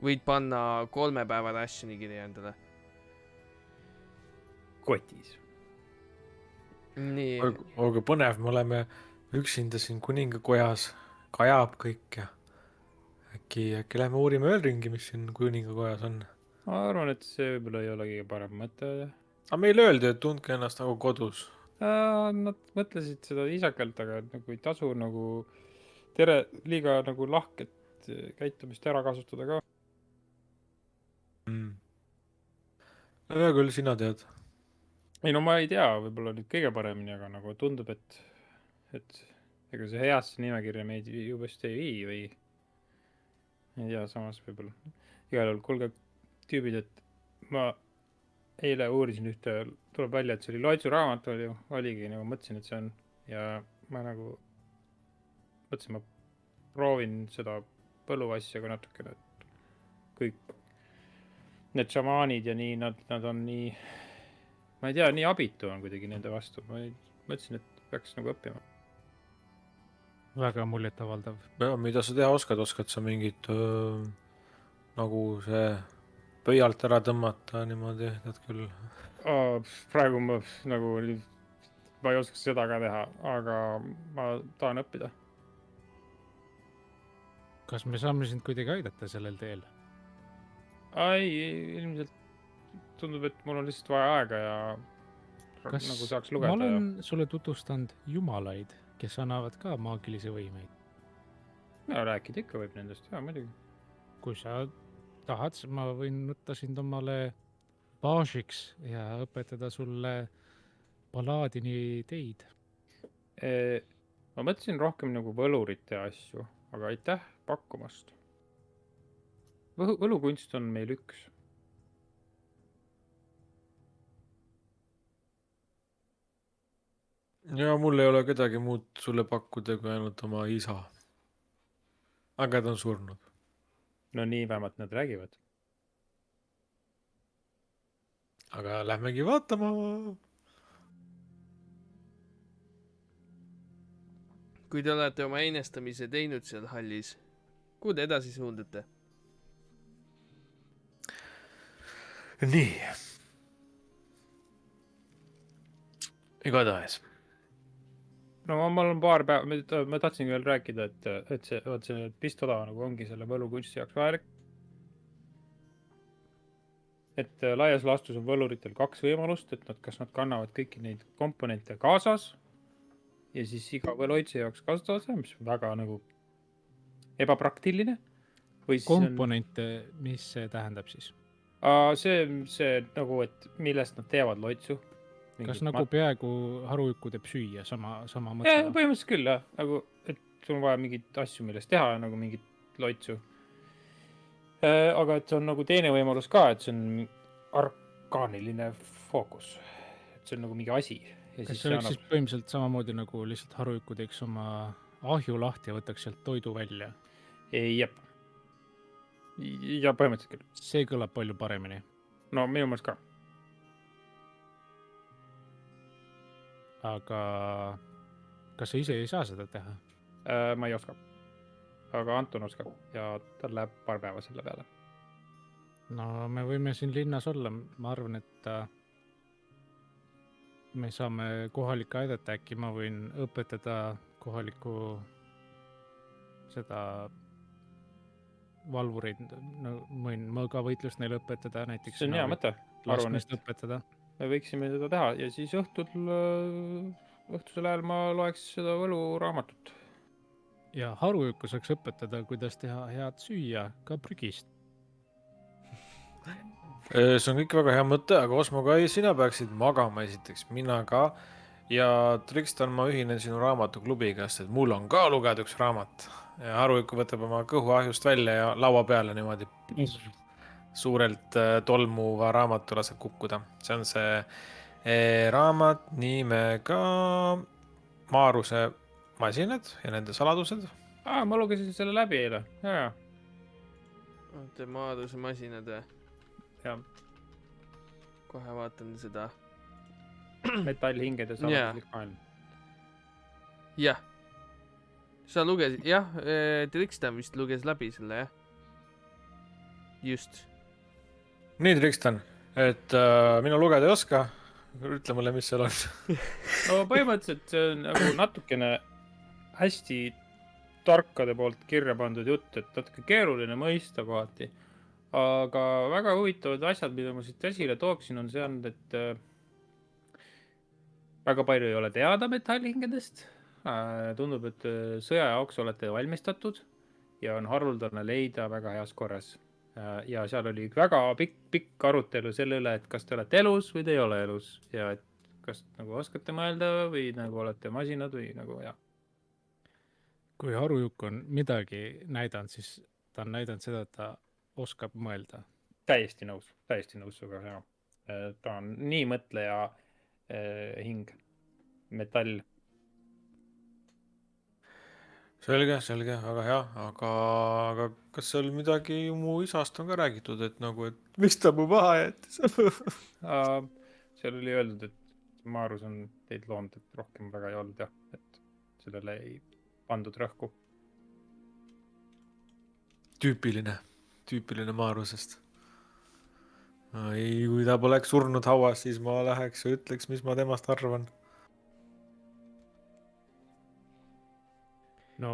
võid panna 3 päeva rationi kirja endale . kotis . nii . olge põnev , me oleme üksinda siin kuningakojas , kajab kõik ja äkki lähme uurime veel ringi , mis siin kuningakojas on . ma arvan , et see võib-olla ei ole kõige parem mõte . aga meile öeldi , et tundke ennast nagu kodus . Nad mõtlesid seda isakalt , aga nagu ei tasu nagu liiga nagu lahket käitumist ära kasutada ka . no hea küll , sina tead . ei no ma ei tea , võib-olla nüüd kõige paremini , aga nagu tundub , et ega see heasse nimekirja meid ju vist ei vii või ei tea , samas võib-olla igal juhul , kuulge tüübid , et ma eile uurisin ühte , tuleb välja , et see oli loitsuraamat oligi nagu mõtlesin , et see on ja ma nagu mõtlesin , ma proovin seda põluasja ka natukene , et kõik need šamaanid ja nii , nad on nii , ma ei tea , nii abitu on kuidagi nende vastu , ma mõtlesin , et peaks nagu õppima . väga muljetavaldav . ja mida sa teha oskad , oskad sa mingit nagu see pöialt ära tõmmata niimoodi, tead küll. Praegu ma nagu, ma ei oskaks seda ka teha, aga ma tahan õppida. kas me saame sind kuidagi aidata sellel teel? Ei, ilmselt tundub, et mul on lihtsalt vaja aega ja kas nagu saaks ma lugeda olen sulle tutvustanud jumalaid, kes annavad ka maagilisi võimeid? ja rääkida ikka võib nendest, jaa, muidugi. kui sa tahad, siis ma võin võtta sind omale paažiks ja õpetada sulle palaadini teid. Ma mõtlesin rohkem nagu võlurite asju, aga aitäh pakkumast. Võlukunst on meil üks. Ja mul ei ole kedagi muud sulle pakkuda kui ainult oma isa. Aga ta on surnud. No nii vähemalt nad räägivad. Aga lähmegi vaatama. kui te olete oma einestamise teinud seal hallis, kuhu te edasi suundute? Nii. Igatahes. No mul on paar päeva, ma tahtsin veel rääkida, et see pistolava nagu ongi selle võlukunsti jaoks vajalik. Et laias laastus on võluritel 2 võimalust, et kas nad kannavad kõiki neid komponente kaasas ja siis iga võluoitse jaoks kasutavad, mis on väga nagu ebapraktiline. Komponente, mis see tähendab siis? See nagu, et millest nad teevad loitsu. Kas nagu peaaegu harujuku teeb süüa sama Ja, mõttega? põhimõtteliselt küll, jah. Nagu, et sul on vaja mingit asju, millest teha, nagu mingit loitsu. Aga et see on nagu teine võimalus ka, et see on arkaaniline fookus. Et see on nagu mingi asi. Ja kas see oleks siis põhimõtteliselt samamoodi nagu lihtsalt harujuku teeks oma ahju lahti ja võtaks sealt toidu välja? Jep. Ja põhimõtteliselt küll. See kõlab palju paremini. No minu mõttes ka. Aga kas sa ise ei saa seda teha? Ma ei oska. Aga Anton oskab ja tal läheb paar päeva selle peale. No me võime siin linnas olla. Ma arvan, et me saame kohalikke aidata. Äkki ma võin õpetada kohalikku seda valvureid. No, võin mõõgavõitlust neile õpetada näiteks. See on hea mõte. Laskmist õpetada. Me võiksime seda teha ja siis õhtusel ajal ma loeks seda võluraamatut. Ja harujuku saaks õpetada, kuidas teha head süüa ka prügist. See on kõik väga hea mõte, aga Osmo Kai, sina peaksid magama esiteks, mina ka. Ja Trikstan, ma ühinen sinu raamatuklubiga, sest mul on ka lugeda üks raamat. Ja harujuku võtab oma kõhuahjust välja ja laua peale niimoodi suurelt tolmuva raamatu laseb kukkuda. See on see raamat nimega Maaruse masinad ja nende saladused. Ma lugesin selle läbi eile. Ja. Oota, Maaruse masinad või? Ja. Kohe vaatan seda. Metallhingede saladuslik maailm. Jah. Sa lugesid, jah, Trikstan vist luges läbi selle, jah? Just. Nii, Trikstan, et minu lugeda ei oska. Ütle mulle, mis seal on. No põhimõtteliselt see on nagu natukene hästi tarkade poolt kirja pandud jutt, et natuke keeruline mõista kohati. Aga väga huvitavad asjad, mida ma siit esile tooksin, on see, et väga palju ei ole teada metallhingedest. Tundub, et sõja jaoks olete valmistatud ja on haruldane leida väga heas korras. Ja seal oli väga pikk arutelu selle üle, et kas te olete elus või te ei ole elus. Ja et kas nagu oskate mõelda või nagu olete masinad või nagu jah. Kui harujuk on midagi näidanud, siis ta on näidanud seda, et ta oskab mõelda. Täiesti nõus suga, hea. Ta on nii mõtleja hing, metall. Selge, väga hea, aga kas seal midagi mu isast on ka räägitud, et nagu, et mis ta mu maha jättis? Seal oli öeldud, et Maarus on teid loonud, et rohkem väga ei olnud jah, et sellele ei pandud rõhku. Tüüpiline Maarusest. ei, kui ta poleks surnud hauas, siis ma läheks ja ütleks, mis ma temast arvan. no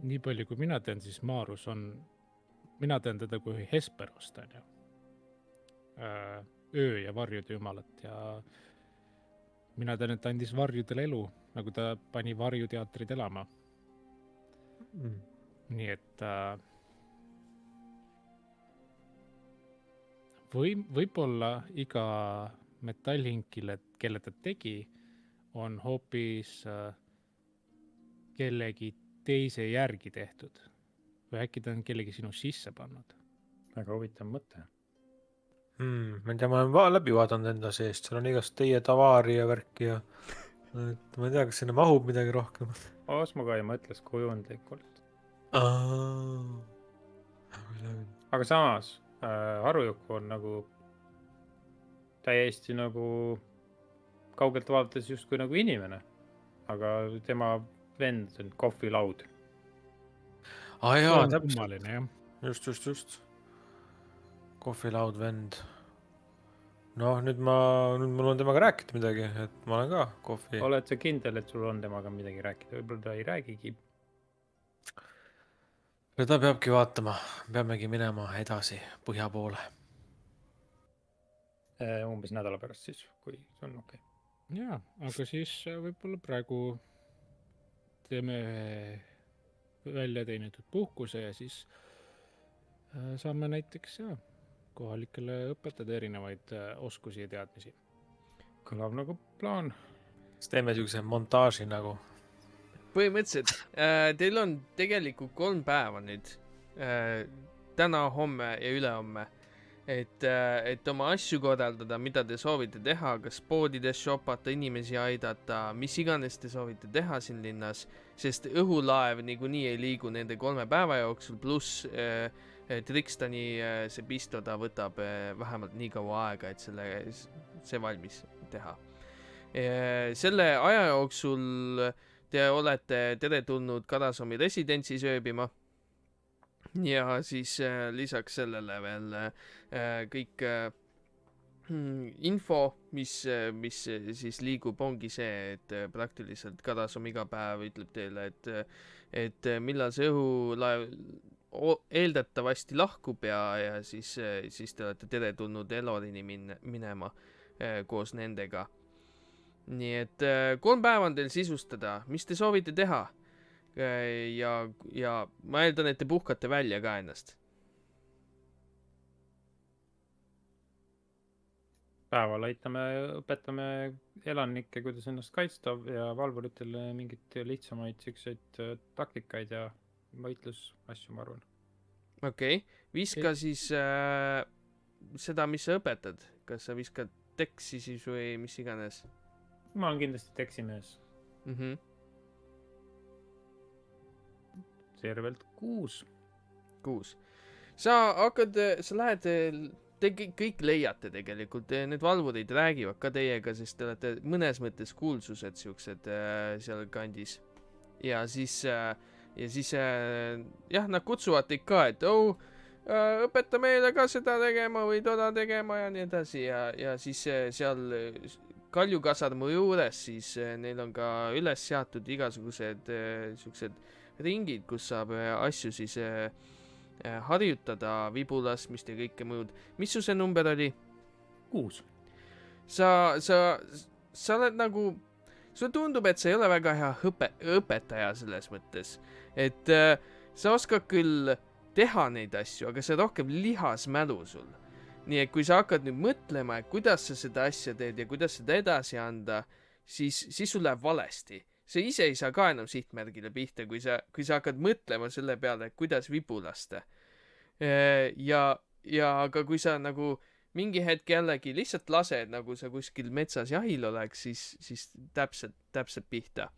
nii palju, kui mina tean, siis Maarus on, mina tean teda kui Hesperost, on ju. Öö ja varjude jumalat ja mina tean, et ta andis varjudele elu, nagu ta pani varjuteatrid elama. Nii et võib-olla iga metallhinkile, kelle ta tegi, on hoopis kellegi teise järgi tehtud. Või äkki ta on kellegi sinu sisse pannud. väga huvitav mõte. Ma ei tea, ma olen läbi vaadanud enda seest, seal on igast teie tavaari ja värki ja et ma ei tea, kas sinna mahub midagi rohkem. Osmokai mõtles kujundlikult. Aa. Aga samas Harujuku on nagu täiesti nagu kaugelt vaadates justkui nagu inimene. Aga tema vend on kohvilaud. Jaa, on täpselt. kummaline, jah. Just. Kohvilaud vend. Noh, nüüd mul on temaga rääkida midagi, et ma olen ka kohvi. Oled sa kindel, et sul on temaga midagi rääkida? Võib-olla ta ei räägigi. Seda peabki vaatama. Peamegi minema edasi põhja poole. Umbes nädala pärast siis, kui see on okei. Jaa, aga siis võib-olla praegu teeme välja teenitud puhkuse ja siis saame näiteks kohalikele õpetada erinevaid oskusi ja teadmisi. Kõlab nagu plaan. Siis teeme niisuguse montaaži nagu. Põhimõtteliselt, teil on tegelikult 3 päeva nüüd, täna, homme ja ülehomme, et oma asju korraldada, mida te soovite teha, kas poodides shopata, inimesi aidata, mis iganes te soovite teha siin linnas, sest õhulaev niikuinii ei liigu nende 3 päeva jooksul, pluss Trikstani see pisto, ta võtab vähemalt nii kaua aega, et see valmis teha. Selle aja jooksul te olete teretulnud Kadasomi residentsis ööbima ja siis lisaks sellele veel kõik info, mis siis liigub, ongi see, et praktiliselt Kadasom iga päev ütleb teile, et millal see õhulaev eeldatavasti lahkub ja siis te olete teretulnud Elorini minema koos nendega. Nii et 3 päeva on teil sisustada, mis te soovite teha ja ma eeldan, et te puhkate välja ka ennast. Päeval õpetame elanikke, kuidas ennast kaitsta ja valvuritele mingit lihtsamaid siukseid taktikaid ja võitlusasju, ma arvan. Okei. Viska siis seda, mis sa õpetad. Kas sa viskad teksi siis või mis iganes? Ma olen kindlasti teksimees. Tervelt 6. Sa lähed, te kõik leiate tegelikult, need valvurid räägivad ka teiega, sest te olete mõnes mõttes kuulsused siuksed seal kandis. Ja siis jah, nad kutsuvad teid ka, et õpeta meile ka seda tegema või toda tegema ja nii edasi ja siis seal Kaljukasarmu juures siis neil on ka üles seatud igasugused siuksed ringid, kus saab asju siis harjutada, vibulasmist ja kõike muud. Mis su see number oli? 6. Sa oled nagu, sulle tundub, et sa ei ole väga hea õpetaja selles mõttes, et sa oskad küll teha neid asju, aga see on rohkem lihasmälu sul. Nii et kui sa hakkad nüüd mõtlema, et kuidas sa seda asja teed ja kuidas seda edasi anda, siis sul läheb valesti. Sa ise ei saa ka enam sihtmärgile pihta, kui sa hakkad mõtlema selle peale, kuidas vibu lasta. Aga kui sa nagu mingi hetk jällegi lihtsalt lased, nagu sa kuskil metsas jahil oleks, siis täpselt pihta.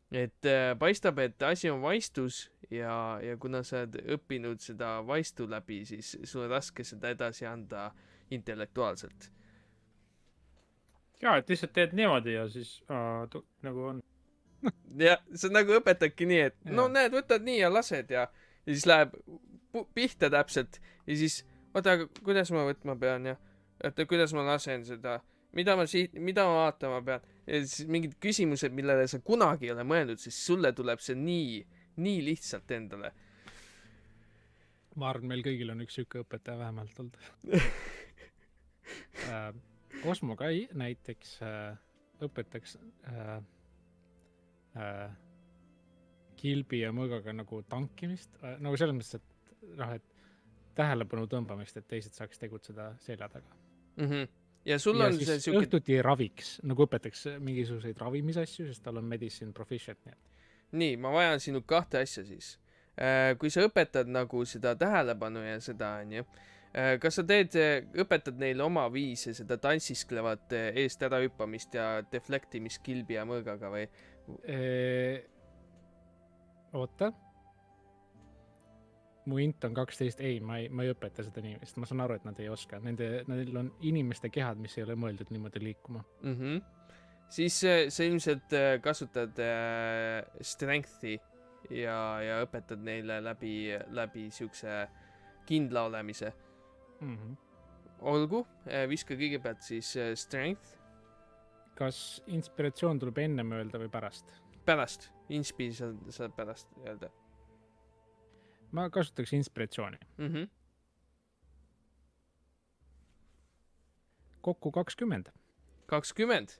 Et paistab, et asi on vaistus ja kuna sa oled õppinud seda vaistu läbi, siis sul on raske seda edasi anda intellektuaalselt. Ja, et lihtsalt teed niimoodi ja siis nagu on. Ja sa nagu õpetadki nii, et no näed, võtad nii ja lased ja siis läheb pihta täpselt ja siis oota, kuidas ma võtma pean ja oota, kuidas ma lasen seda, mida ma vaatama pean? Mingid küsimused, millele sa kunagi ei ole mõelnud, siis sulle tuleb see nii lihtsalt endale. ma arvan, meil kõigil on üks sihuke õpetaja vähemalt olnud. Osmo Kai näiteks õpetaks kilbi ja mõõgaga nagu tankimist, nagu selles mõttes, et tähelepanu tõmbamist, et teised saaks tegutseda selja taga. Ja sul ja on siis see siuke... õhtuti raviks, nagu õpetaks mingisuguseid ravimisasju, sest tal on medicine proficient. Nii, ma vajan sinu 2 asja siis. Kui sa õpetad nagu seda tähelepanu ja seda, onju, kas sa õpetad neile oma viise seda tantsisklevat eest ära hüppamist ja deflectimist kilbi ja mõõgaga või? Oota. Mu int on 12, ei, ma ei õpeta seda nii, sest ma saan aru, et nad ei oska. Neil on inimeste kehad, mis ei ole mõeldud niimoodi liikuma. Siis sa ilmselt kasutad strength'i ja õpetad neile läbi siukse kindla olemise. Olgu, viska kõigepealt siis strength. Kas inspiratsioon tuleb ennem öelda või pärast? Pärast. Inspi saad pärast öelda. Ma kasutaks inspiratsiooni. Kokku 20. 20.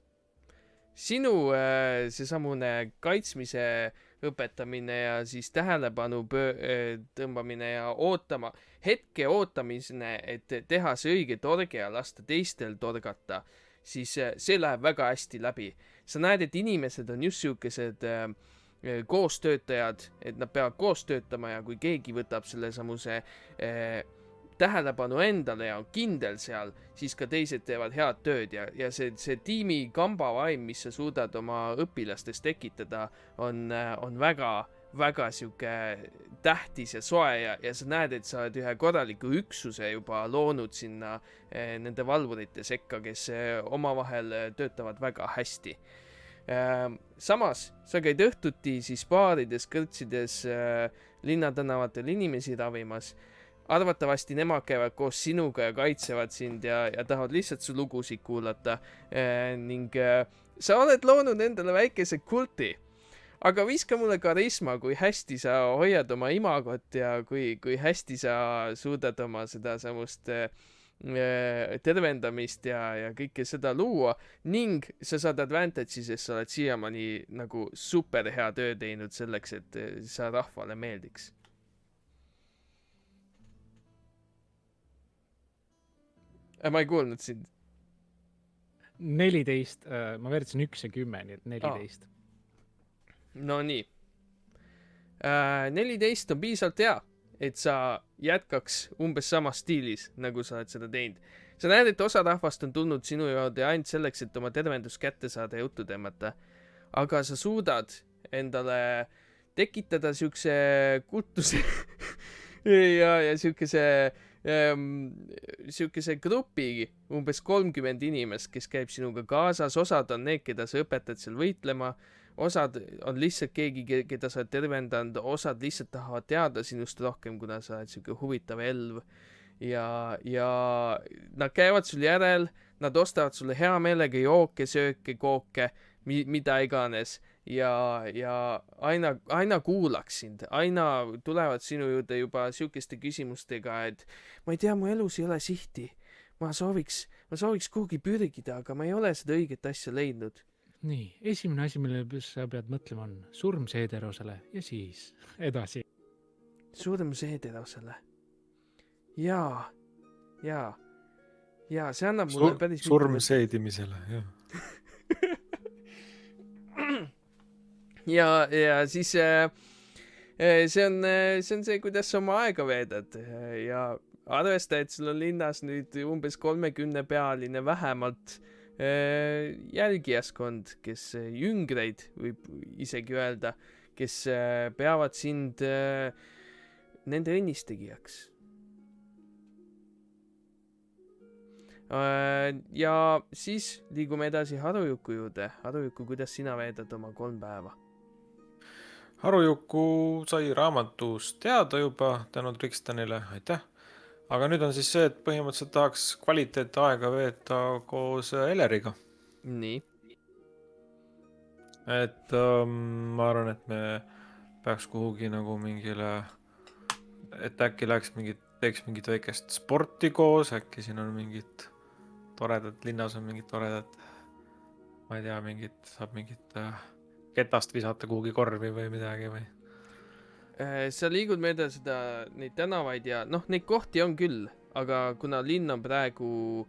Sinu seesamune kaitsmise õpetamine ja siis tähelepanu tõmbamine ja hetke ootamisene, et teha see õige torge ja lasta teistel torgata, siis see läheb väga hästi läbi. Sa näed, et inimesed on just siukesed koostöötajad, et nad peavad koos töötama ja kui keegi võtab selle samuse tähelepanu endale ja on kindel seal, siis ka teised teevad head tööd ja see tiimi kambavaim, mis sa suudad oma õpilastes tekitada, on väga siuke tähtis ja soe ja sa näed, et sa oled ühe korraliku üksuse juba loonud sinna nende valvurite sekka, kes omavahel töötavad väga hästi. Samas, sa käid õhtuti siis baarides, kõrtsides, linnatänavatel inimesi ravimas. Arvatavasti nemad käivad koos sinuga ja kaitsevad sind ja tahavad lihtsalt su lugusid kuulata. Ning sa oled loonud endale väikese kulti. Aga viska mulle karisma, kui hästi sa hoiad oma imagot ja kui hästi sa suudad oma seda samust tervendamist ja kõike seda luua ning sa saad advantage'i, sest sa oled siiamaani nagu super hea töö teinud selleks, et sa rahvale meeldiks. Ma ei kuulnud sind. 14, ma veeretasin 1 ja 10, nii et 14. No nii. 14 on piisavalt hea, et sa jätkaks umbes samas stiilis, nagu sa oled seda teinud. Sa näed, et osa rahvast on tulnud sinu juurde ainult selleks, et oma tervendust kätte saada ja juttu tõmmata. Aga sa suudad endale tekitada siukse kultuse ja siukese grupi, umbes 30 inimest, kes käib sinuga kaasas. Osad on need, keda sa õpetad seal võitlema. Osad on lihtsalt keegi, keda sa oled tervendanud, osad lihtsalt tahavad teada sinust rohkem, kuna sa oled siuke huvitav elv. Ja nad käivad sul järel, nad ostavad sulle hea meelega jooke, sööke, kooke, mida iganes. Ja aina kuulaks sind, aina tulevad sinu juurde juba siukeste küsimustega, et ma ei tea, mu elus ei ole sihti. Ma sooviks kuhugi pürgida, aga ma ei ole seda õiget asja leidnud. Nii, esimene asi, mille sa pead mõtlema on surm seederosele ja siis edasi. Surm seederosele. Jaa, see annab mulle päris surm seedimisele, jah. ja siis see on see, kuidas sa oma aega veedad ja arvesta, et sul on linnas nüüd umbes 30 pealine vähemalt jälgijaskond, kes jüngreid võib isegi öelda, kes peavad sind nende õnnistegijaks. Ja siis liigume edasi Harujuku juurde. Harujuku, kuidas sina veedad oma 3 päeva? Harujuku sai raamatust teada juba tänu Trikstanile, aitäh. aga nüüd on siis see, et põhimõtteliselt tahaks kvaliteetaega veeta koos Eleriga. nii. Et ma arvan, et me peaks kuhugi nagu mingile, et äkki teeks mingit väikest sporti koos, äkki siin on mingid toredad, linnas on mingid toredad, ma ei tea, saab mingit ketast visata kuhugi korvi või midagi või. Sa liigud mööda neid tänavaid ja noh, neid kohti on küll, aga kuna linn on praegu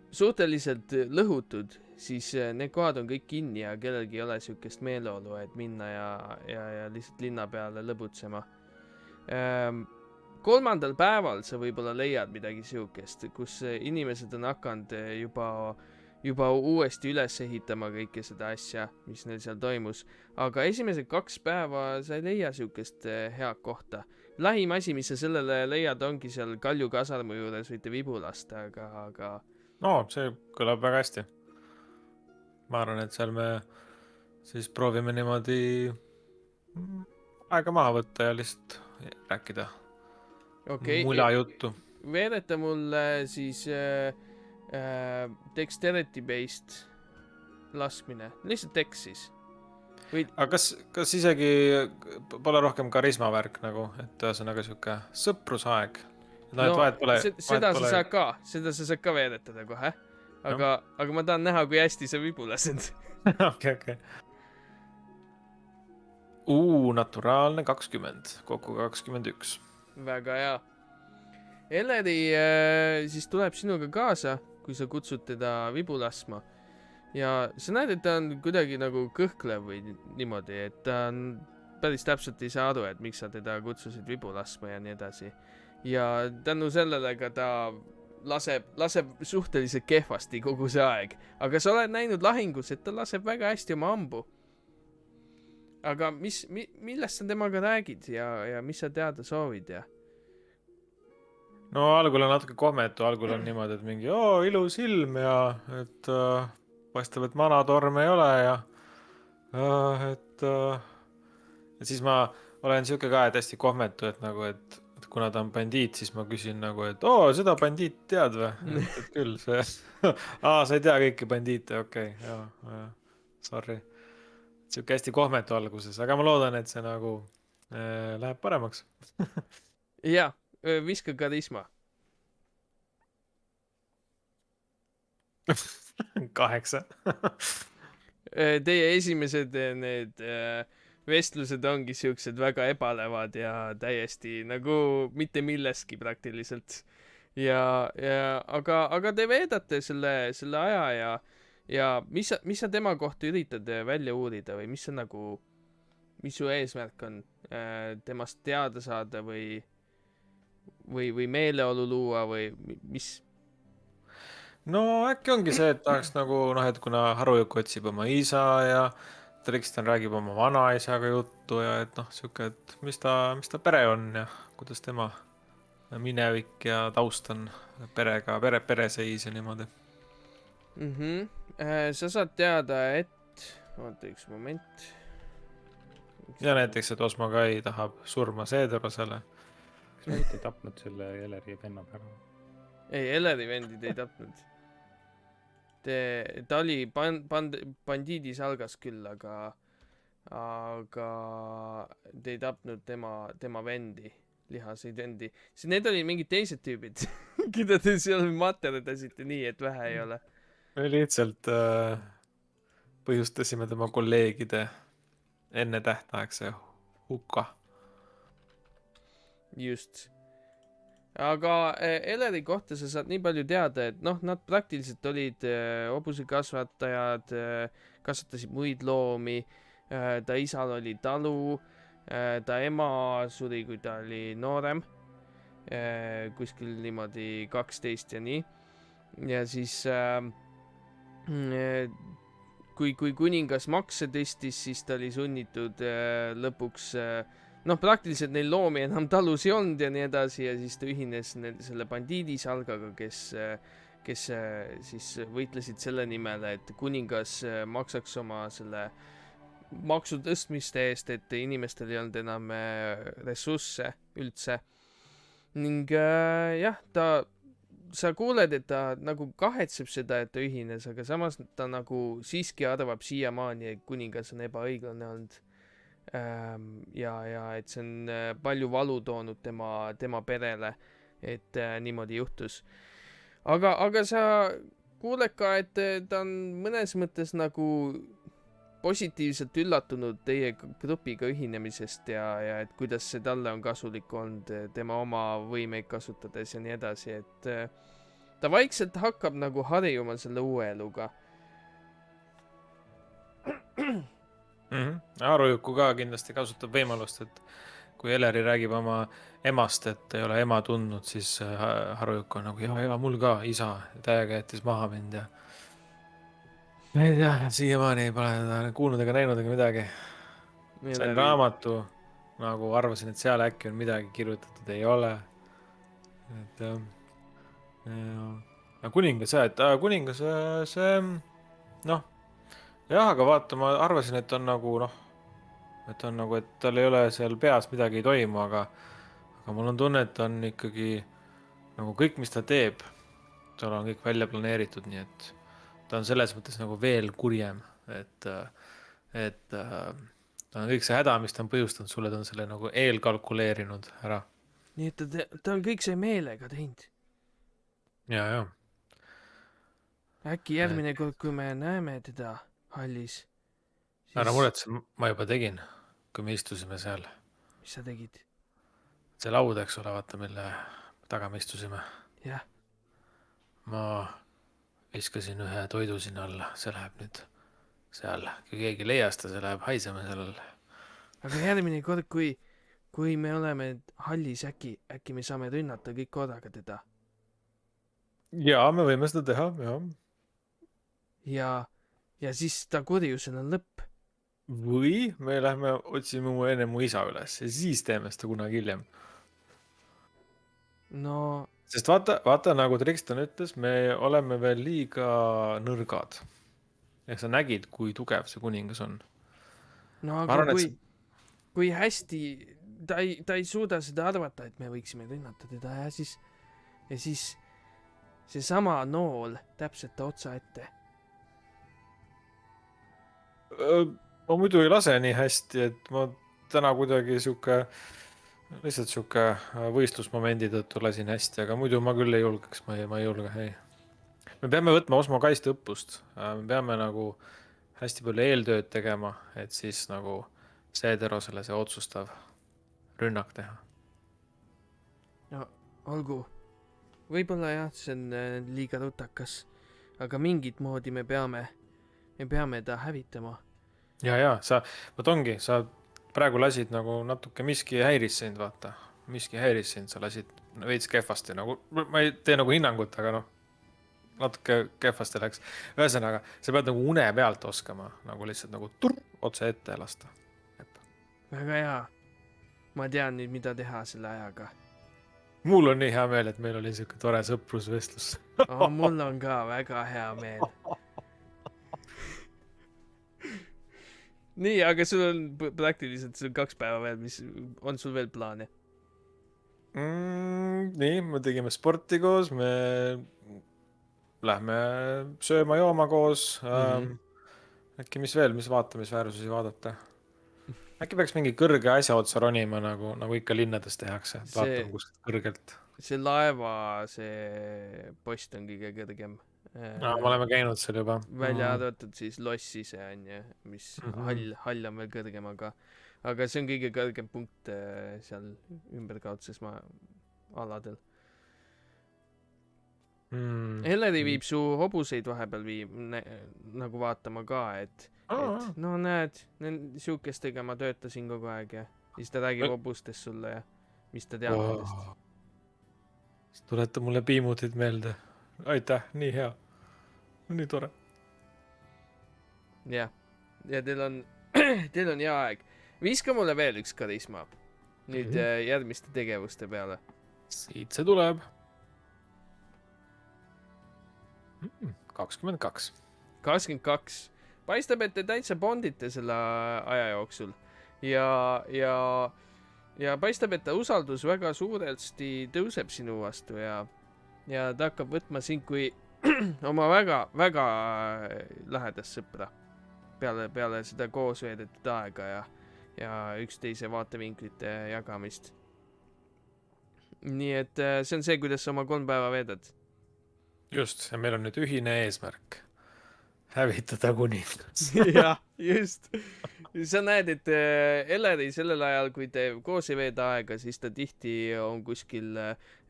suhteliselt lõhutud, siis need kohad on kõik kinni ja kellelgi ei ole siukest meeleolu, et minna ja lihtsalt linna peale lõbutsema. 3. päeval sa võib-olla leiad midagi siukest, kus inimesed on hakanud juba uuesti üles ehitama kõike seda asja, mis neil seal toimus. Aga esimesed 2 päeva sa ei leia siukest head kohta. Lähim asi, mis sa sellele leiad, ongi seal Kalju kasarmu juures võite vibu lasta, aga... No, see kõlab väga hästi. Ma arvan, et seal me siis proovime niimoodi aega maha võtta ja lihtsalt rääkida mula juttu. Veereta mulle siis dexterity based laskmine, lihtsalt text siis. Aga kas isegi pole rohkem karisma värk nagu, et ühesõnaga siuke sõprusaeg? Seda sa saad ka veeretada kohe, aga ma tahan näha, kui hästi sa vibu lased. Okay. Naturaalne 20, kokku 21. Väga hea. Eleri siis tuleb sinuga kaasa, kui sa kutsud teda vibu laskma. Ja sa näed, et ta on kuidagi nagu kõhklev või niimoodi, et ta on päris täpselt ei saa aru, et miks sa teda kutsusid vibu laskma ja nii edasi. Ja tänu sellele ka ta laseb suhteliselt kehvasti kogu see aeg. Aga sa oled näinud lahingus, et ta laseb väga hästi oma ambu. Aga millest sa temaga räägid ja mis sa teada soovid ja? No algul on natuke kohmetu, algul on niimoodi, et mingi ilus ilm ja et paistab, et manatorm ei ole ja siis ma olen siuke ka, et hästi kohmetu, et nagu, et kuna ta on bandiit, siis ma küsin nagu, et seda bandiit tead või? Et küll see sa ei tea kõiki bandiite, okei, sorry. Siuke hästi kohmetu alguses, aga ma loodan, et see nagu läheb paremaks. Jaa, viska karisma. 8. Teie esimesed need vestlused ongi siuksed väga ebalevad ja täiesti nagu mitte milleski praktiliselt. Aga te veedate selle aja ja mis sa tema kohta üritad välja uurida või mis su eesmärk on temast teada saada või meeleolu luua või mis? No äkki ongi see, et tahaks nagu, et kuna Harujuk otsib oma isa ja Tristan räägib oma vanaisaga juttu ja et siuke, et mis ta pere on ja kuidas tema minevik ja taust on pereseis ja niimoodi. Sa saad teada, et oota üks moment. Ja näiteks, et Osmo Kai tahab surma Seedorosele. Kas me ei tapnud selle Eleri venna ära? Ei, Eleri vendid ei tapnud. Ta oli bandiidis algas küll, aga te ei tapnud tema vendi, lihaseid vendi. Need olid mingid teised tüübid, keda te seal materdasite nii, et vähe ei ole. Me lihtsalt põhjustasime tema kolleegide enne tähtaegse hukka. Just. Aga Eleri kohta sa saad nii palju teada, et nad praktiliselt olid hobusekasvatajad, kasvatasid muid loomi, ta isal oli talu, ta ema suri, kui ta oli noorem, kuskil niimoodi 12 ja nii. Ja siis kui kuningas makse tõstis, siis ta oli sunnitud lõpuks praktiliselt neil loomi enam talus ei olnud ja nii edasi ja siis ta ühines selle bandiidisalgaga, kes siis võitlesid selle nimel, et kuningas maksaks oma selle maksu tõstmiste eest, et inimestel ei olnud enam ressursse üldse. ning jah, sa kuuled, et ta nagu kahetseb seda, et ta ühines, aga samas ta nagu siiski arvab siiamaani, et kuningas on ebaõiglane olnud. Ja et see on palju valu toonud tema perele, et niimoodi juhtus. Aga sa kuuled ka, et ta on mõnes mõttes nagu positiivselt üllatunud teie grupiga ühinemisest ja et kuidas see talle on kasulik olnud tema oma võimeid kasutades ja nii edasi, et ta vaikselt hakkab nagu harjuma selle uue eluga. Harujuku ka kindlasti kasutab võimalust, et kui Eleri räägib oma emast, et ei ole ema tundnud, siis Harujuk on nagu ja mul ka isa täiega jättis maha mind ja ma ei tea, siiamaani pole teda kuulnud ega näinud ega midagi. Sain raamatu, nagu arvasin, et seal äkki on midagi kirjutatud, ei ole. Et ja kuningas see, noh, jah, aga vaata, ma arvasin, et on nagu, et tal ei ole seal peas midagi ei toimu, aga mul on tunne, et ta on ikkagi nagu kõik, mis ta teeb, tal on kõik välja planeeritud, nii et ta on selles mõttes nagu veel kurjem, et ta on kõik see häda, mis ta on põhjustanud sulle, ta on selle nagu eelkalkuleerinud ära. Nii et ta on kõik see meelega teinud. Ja. Äkki järgmine kord, kui me näeme teda hallis. Ära muretse, ma juba tegin, kui me istusime seal. Mis sa tegid? See laud, eks ole, vaata, mille taga me istusime. Jah. Ma viskasin ühe toidu sinna alla, see läheb nüüd seal, kui keegi leias ta, see läheb haisema sellel. Aga järgmine kord, kui me oleme hallis, äkki me saame rünnata kõik korraga teda. Jaa, me võime seda teha, jah. Ja siis ta kurjusel on lõpp. Või me lähme otsime enne mu isa üles ja siis teeme seda kunagi hiljem. No... Sest vaata, nagu Trikston ütles, me oleme veel liiga nõrgad. Ehk sa nägid, kui tugev see kuningas on. No aga kui hästi ta ei suuda seda arvata, et me võiksime rünnata teda ja siis see sama nool täpselt ta otsa ette. Ma muidu ei lase nii hästi, et ma täna kuidagi lihtsalt siuke võistlusmomendi tõttu lasin hästi, aga muidu ma küll ei julgeks, ma ei julge, ei. Me peame võtma Osmo Kaist õppust, me peame nagu hästi palju eeltööd tegema, et siis nagu Seederosele see otsustav rünnak teha. No, olgu. Võib-olla jah, see on liiga rutakas, aga mingit moodi me peame ta hävitama. Ja, vot ongi, sa praegu lasid nagu natuke miski häiris sind, vaata. Miski häiris sind, sa lasid veits kehvasti, nagu, ma ei tee nagu hinnangut, aga natuke kehvasti läks. Ühesõnaga, sa pead nagu une pealt oskama, nagu lihtsalt nagu otse ette lasta. Väga hea. Ma tean nüüd, mida teha selle ajaga. Mul on nii hea meel, et meil oli siuke tore sõprusvestlus. Mul on ka väga hea meel. Nii, aga sul on praktiliselt 2 päeva veel, mis on sul veel plaane? Nii, me tegime sporti koos, me lähme sööma-jooma koos. Äkki mis veel, mis vaatamisväärsusi vaadata? Äkki peaks mingi kõrge asja otsa ronima, nagu ikka linnades tehakse. Vaatame kuskilt kõrgelt. See laeva, see post on kõige kõrgem. Me oleme käinud seal juba. Välja arvatud siis lossi see on ja, mis hall on veel kõrgem, aga see on kõige kõrgem punkt seal ümberkaudses aladel. Elleri viib su hobuseid vahepeal nagu vaatama ka, et no näed, siukestega ma töötasin kogu aeg ja siis ta räägib hobustest sulle ja mis ta teab nendest. Tuleta mulle piimutid meelde. Aitäh, nii hea. Nii tore. Ja teil on hea aeg. Viska mulle veel üks karisma. Nüüd järgmiste tegevuste peale. Siit see tuleb. 22. 22. Paistab, et te täitsa bondite selle aja jooksul. Ja ja paistab, et ta usaldus väga suuresti tõuseb sinu vastu ja ta hakkab võtma sind kui oma väga lähedast sõpra peale seda koos veedetud aega ja üksteise vaatevinklite jagamist. Nii et see on see, kuidas sa oma 3 päeva veedad. just, ja meil on nüüd ühine eesmärk. Hävitada kuningas. jah, just. Sa näed, et Elleri sellel ajal, kui te koos ei veeda aega, siis ta tihti on kuskil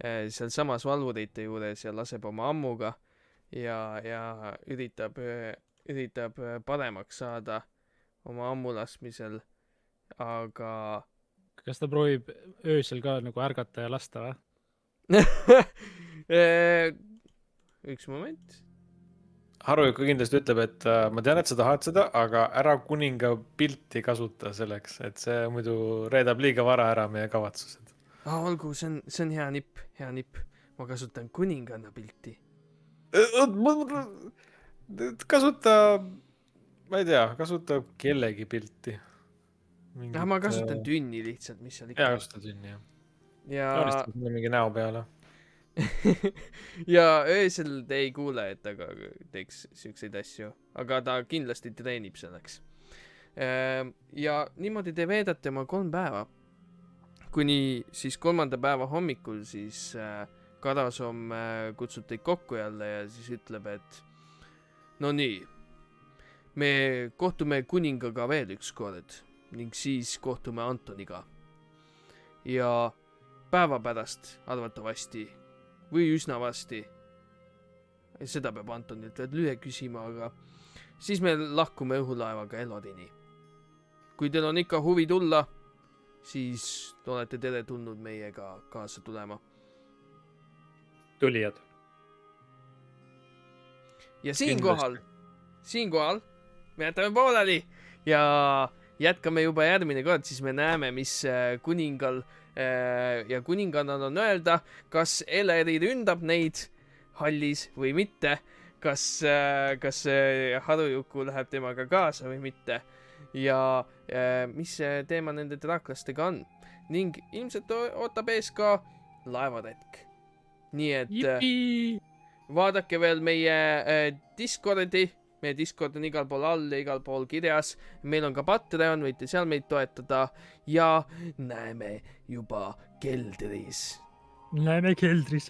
seal samas valvurite juures ja laseb oma ammuga ja üritab paremaks saada oma ammu laskmisel, aga kas ta proovib öösel ka nagu ärgata ja lasta või? üks moment. Haru ikka kindlasti ütleb, et ma tean, et sa tahad seda, aga ära kuninga pilti kasuta selleks, et see muidu reedab liiga vara ära meie kavatsused. Olgu, see on hea nipp. Ma kasutan kuninganna pilti. Kasuta, ma ei tea, kasuta kellegi pilti. Ma kasutan tünni lihtsalt, mis seal ikka. Jaa, kasuta tünni, jah. Ja Joonistab mingi näo peale. ja öösel te ei kuule, et ta teeks siukseid asju, aga ta kindlasti treenib selleks. Ja niimoodi te veedate oma 3 päeva. Kuni siis 3. päeva hommikul siis Karasom kutsub teid kokku jälle ja siis ütleb, et no nii, me kohtume kuningaga veel üks kord ning siis kohtume Antoniga. Ja päeva pärast arvatavasti või üsna vasti. Seda peab Antonilt veel lühe küsima, aga siis me lahkume õhulaevaga Elorini. Kui teil on ikka huvi tulla, siis te olete tere tulnud meiega kaasa tulema. Tulijad. Ja siinkohal me jätame pooleli ja jätkame juba järgmine kord, siis me näeme, mis kuningal ja kuningannal on öelda, kas Elleri ründab neid hallis või mitte, kas Harujuku läheb temaga kaasa või mitte ja mis teema nende draaklastega on. Ning ilmselt ootab ees ka laevaretk. Nii et vaadake veel meie Discordi. Meie Discord on igal pool all ja igal pool kirjas. Meil on ka Patreon, võite seal meid toetada ja näeme juba keldris. Näeme keldris.